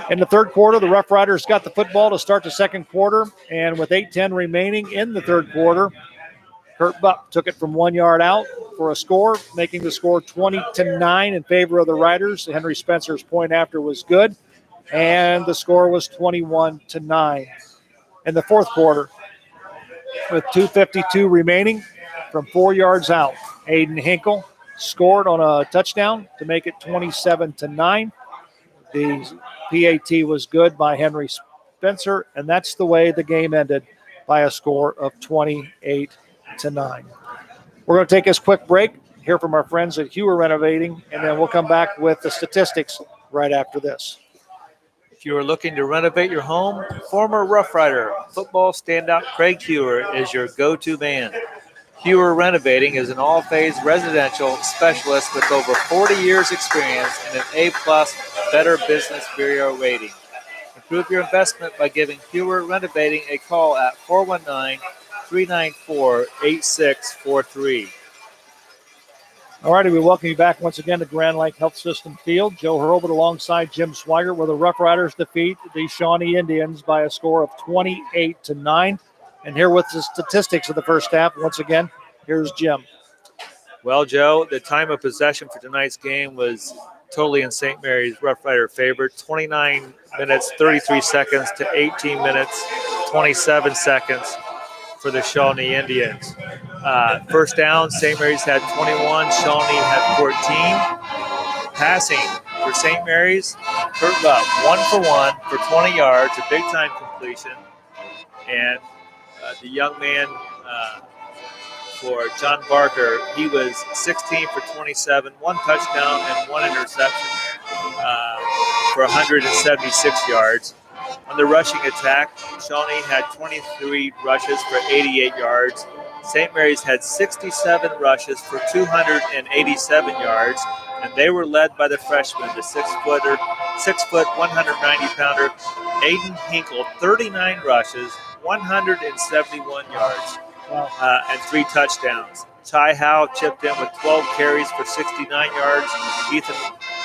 In the third quarter, the Rough Riders got the football to start the second quarter, and with 8:10 remaining in the third quarter, Kurt Buck took it from 1 yard out for a score, making the score 20-9 in favor of the Riders. Henry Spencer's point after was good, and the score was 21-9. In the fourth quarter, with 2:52 remaining, from 4 yards out, Aiden Hinkle scored on a touchdown to make it 27-9. The PAT was good by Henry Spencer, and that's the way the game ended, by a score of 28-9. We're going to take this quick break, hear from our friends at Hewer Renovating, and then we'll come back with the statistics right after this. If you are looking to renovate your home, former Rough Rider football standout Craig Hewer is your go-to man. Hewer Renovating is an all-phase residential specialist with over 40 years experience and an A-plus Better Business Bureau rating. Improve your investment by giving Hewer Renovating a call at 419-394-8643. All righty, we welcome you back once again to Grand Lake Health System Field. Joe Hurlbut alongside Jim Swigert, where the Rough Riders defeat the Shawnee Indians by a score of 28-9. And here with the statistics of the first half, once again, here's Jim. Well, Joe, the time of possession for tonight's game was totally in St. Mary's Rough Rider favor. 29 minutes, 33 seconds to 18 minutes, 27 seconds for the Shawnee Indians. First down, St. Mary's had 21, Shawnee had 14. Passing for St. Mary's, Kurt Buck, 1 for 1 for 20 yards, a big-time completion. And the young man for John Barker, he was 16 for 27, 1 touchdown and 1 interception for 176 yards. On the rushing attack, Shawnee had 23 rushes for 88 yards. St. Mary's had 67 rushes for 287 yards, and they were led by the freshman, the 6', 190-pounder Aiden Hinkle, 39 rushes, 171 yards, and 3 touchdowns. Ty Howe chipped in with 12 carries for 69 yards. Ethan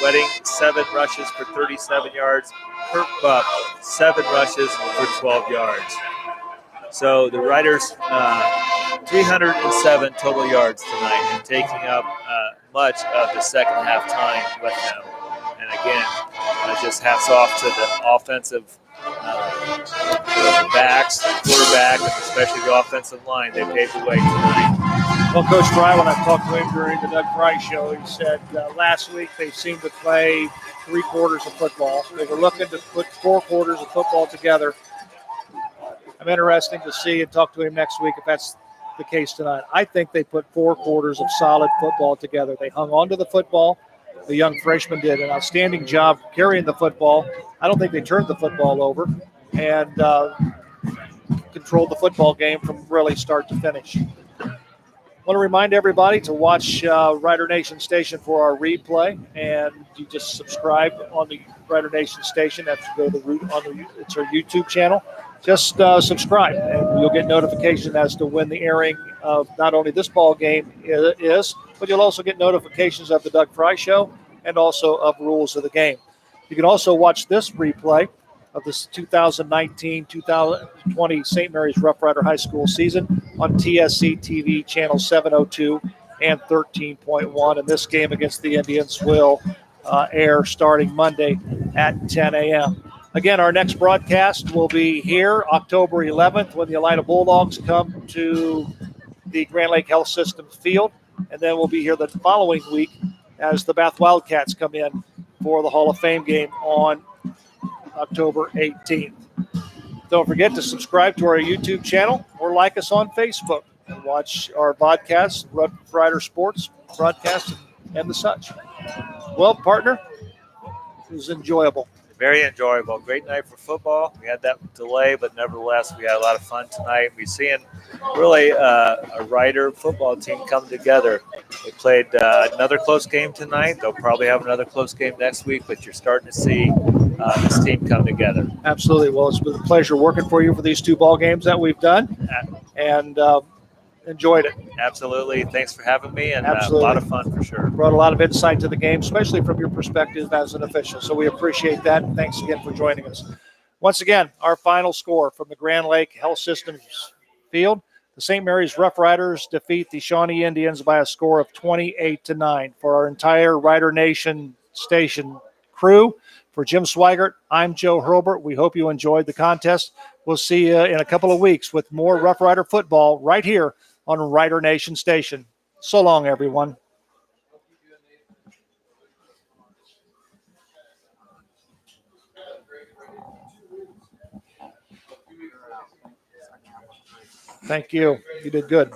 Wedding, 7 rushes for 37 yards. Kurt Buck, 7 rushes for 12 yards. So the Riders, 307 total yards tonight, and taking up much of the second half time with them. And again, just hats off to the offensive backs, the quarterback, and especially the offensive line. They paved the way tonight. Well, Coach Fry, when I talked to him during the Doug Fry show, he said last week they seemed to play 3 quarters of football. They were looking to put 4 quarters of football together. I'm interested to see and talk to him next week if that's the case tonight. I think they put 4 quarters of solid football together. They hung on to the football. The young freshman did an outstanding job carrying the football. I don't think they turned the football over and controlled the football game from really start to finish. I want to remind everybody to watch Rider Nation Station for our replay, and you just subscribe on the Rider Nation Station. Have to go to it's our YouTube channel. Just subscribe, and you'll get notification as to when the airing of not only this ball game is, but you'll also get notifications of the Doug Fry Show and also of rules of the game. You can also watch this replay of this 2019-2020 St. Mary's Rough Rider High School season on TSC TV channel 702 and 13.1. And this game against the Indians will air starting Monday at 10 a.m. Again, our next broadcast will be here October 11th when the Elida Bulldogs come to the Grand Lake Health System field. And then we'll be here the following week as the Bath Wildcats come in for the Hall of Fame game on October 18th. Don't forget to subscribe to our YouTube channel or like us on Facebook and watch our podcasts, Rough Rider Sports broadcasts, and the such. Well, partner, it was enjoyable. Very enjoyable. Great night for football. We had that delay, but nevertheless, we had a lot of fun tonight. We're seeing really a Rider football team come together. They played another close game tonight. They'll probably have another close game next week, but you're starting to see this team come together. Absolutely. Well, it's been a pleasure working for you for these 2 ball games that we've done, and enjoyed it. Absolutely. Thanks for having me, and a Absolutely. lot of fun for sure. Brought a lot of insight to the game, especially from your perspective as an official. So we appreciate that. And thanks again for joining us. Once again, our final score from the Grand Lake Health Systems field. The St. Mary's Rough Riders defeat the Shawnee Indians by a score of 28-9. For our entire Rider Nation station crew, for Jim Swigert, I'm Joe Hurlbert. We hope you enjoyed the contest. We'll see you in a couple of weeks with more Rough Rider football right here on Rider Nation Station. So long, everyone. Thank you. You did good.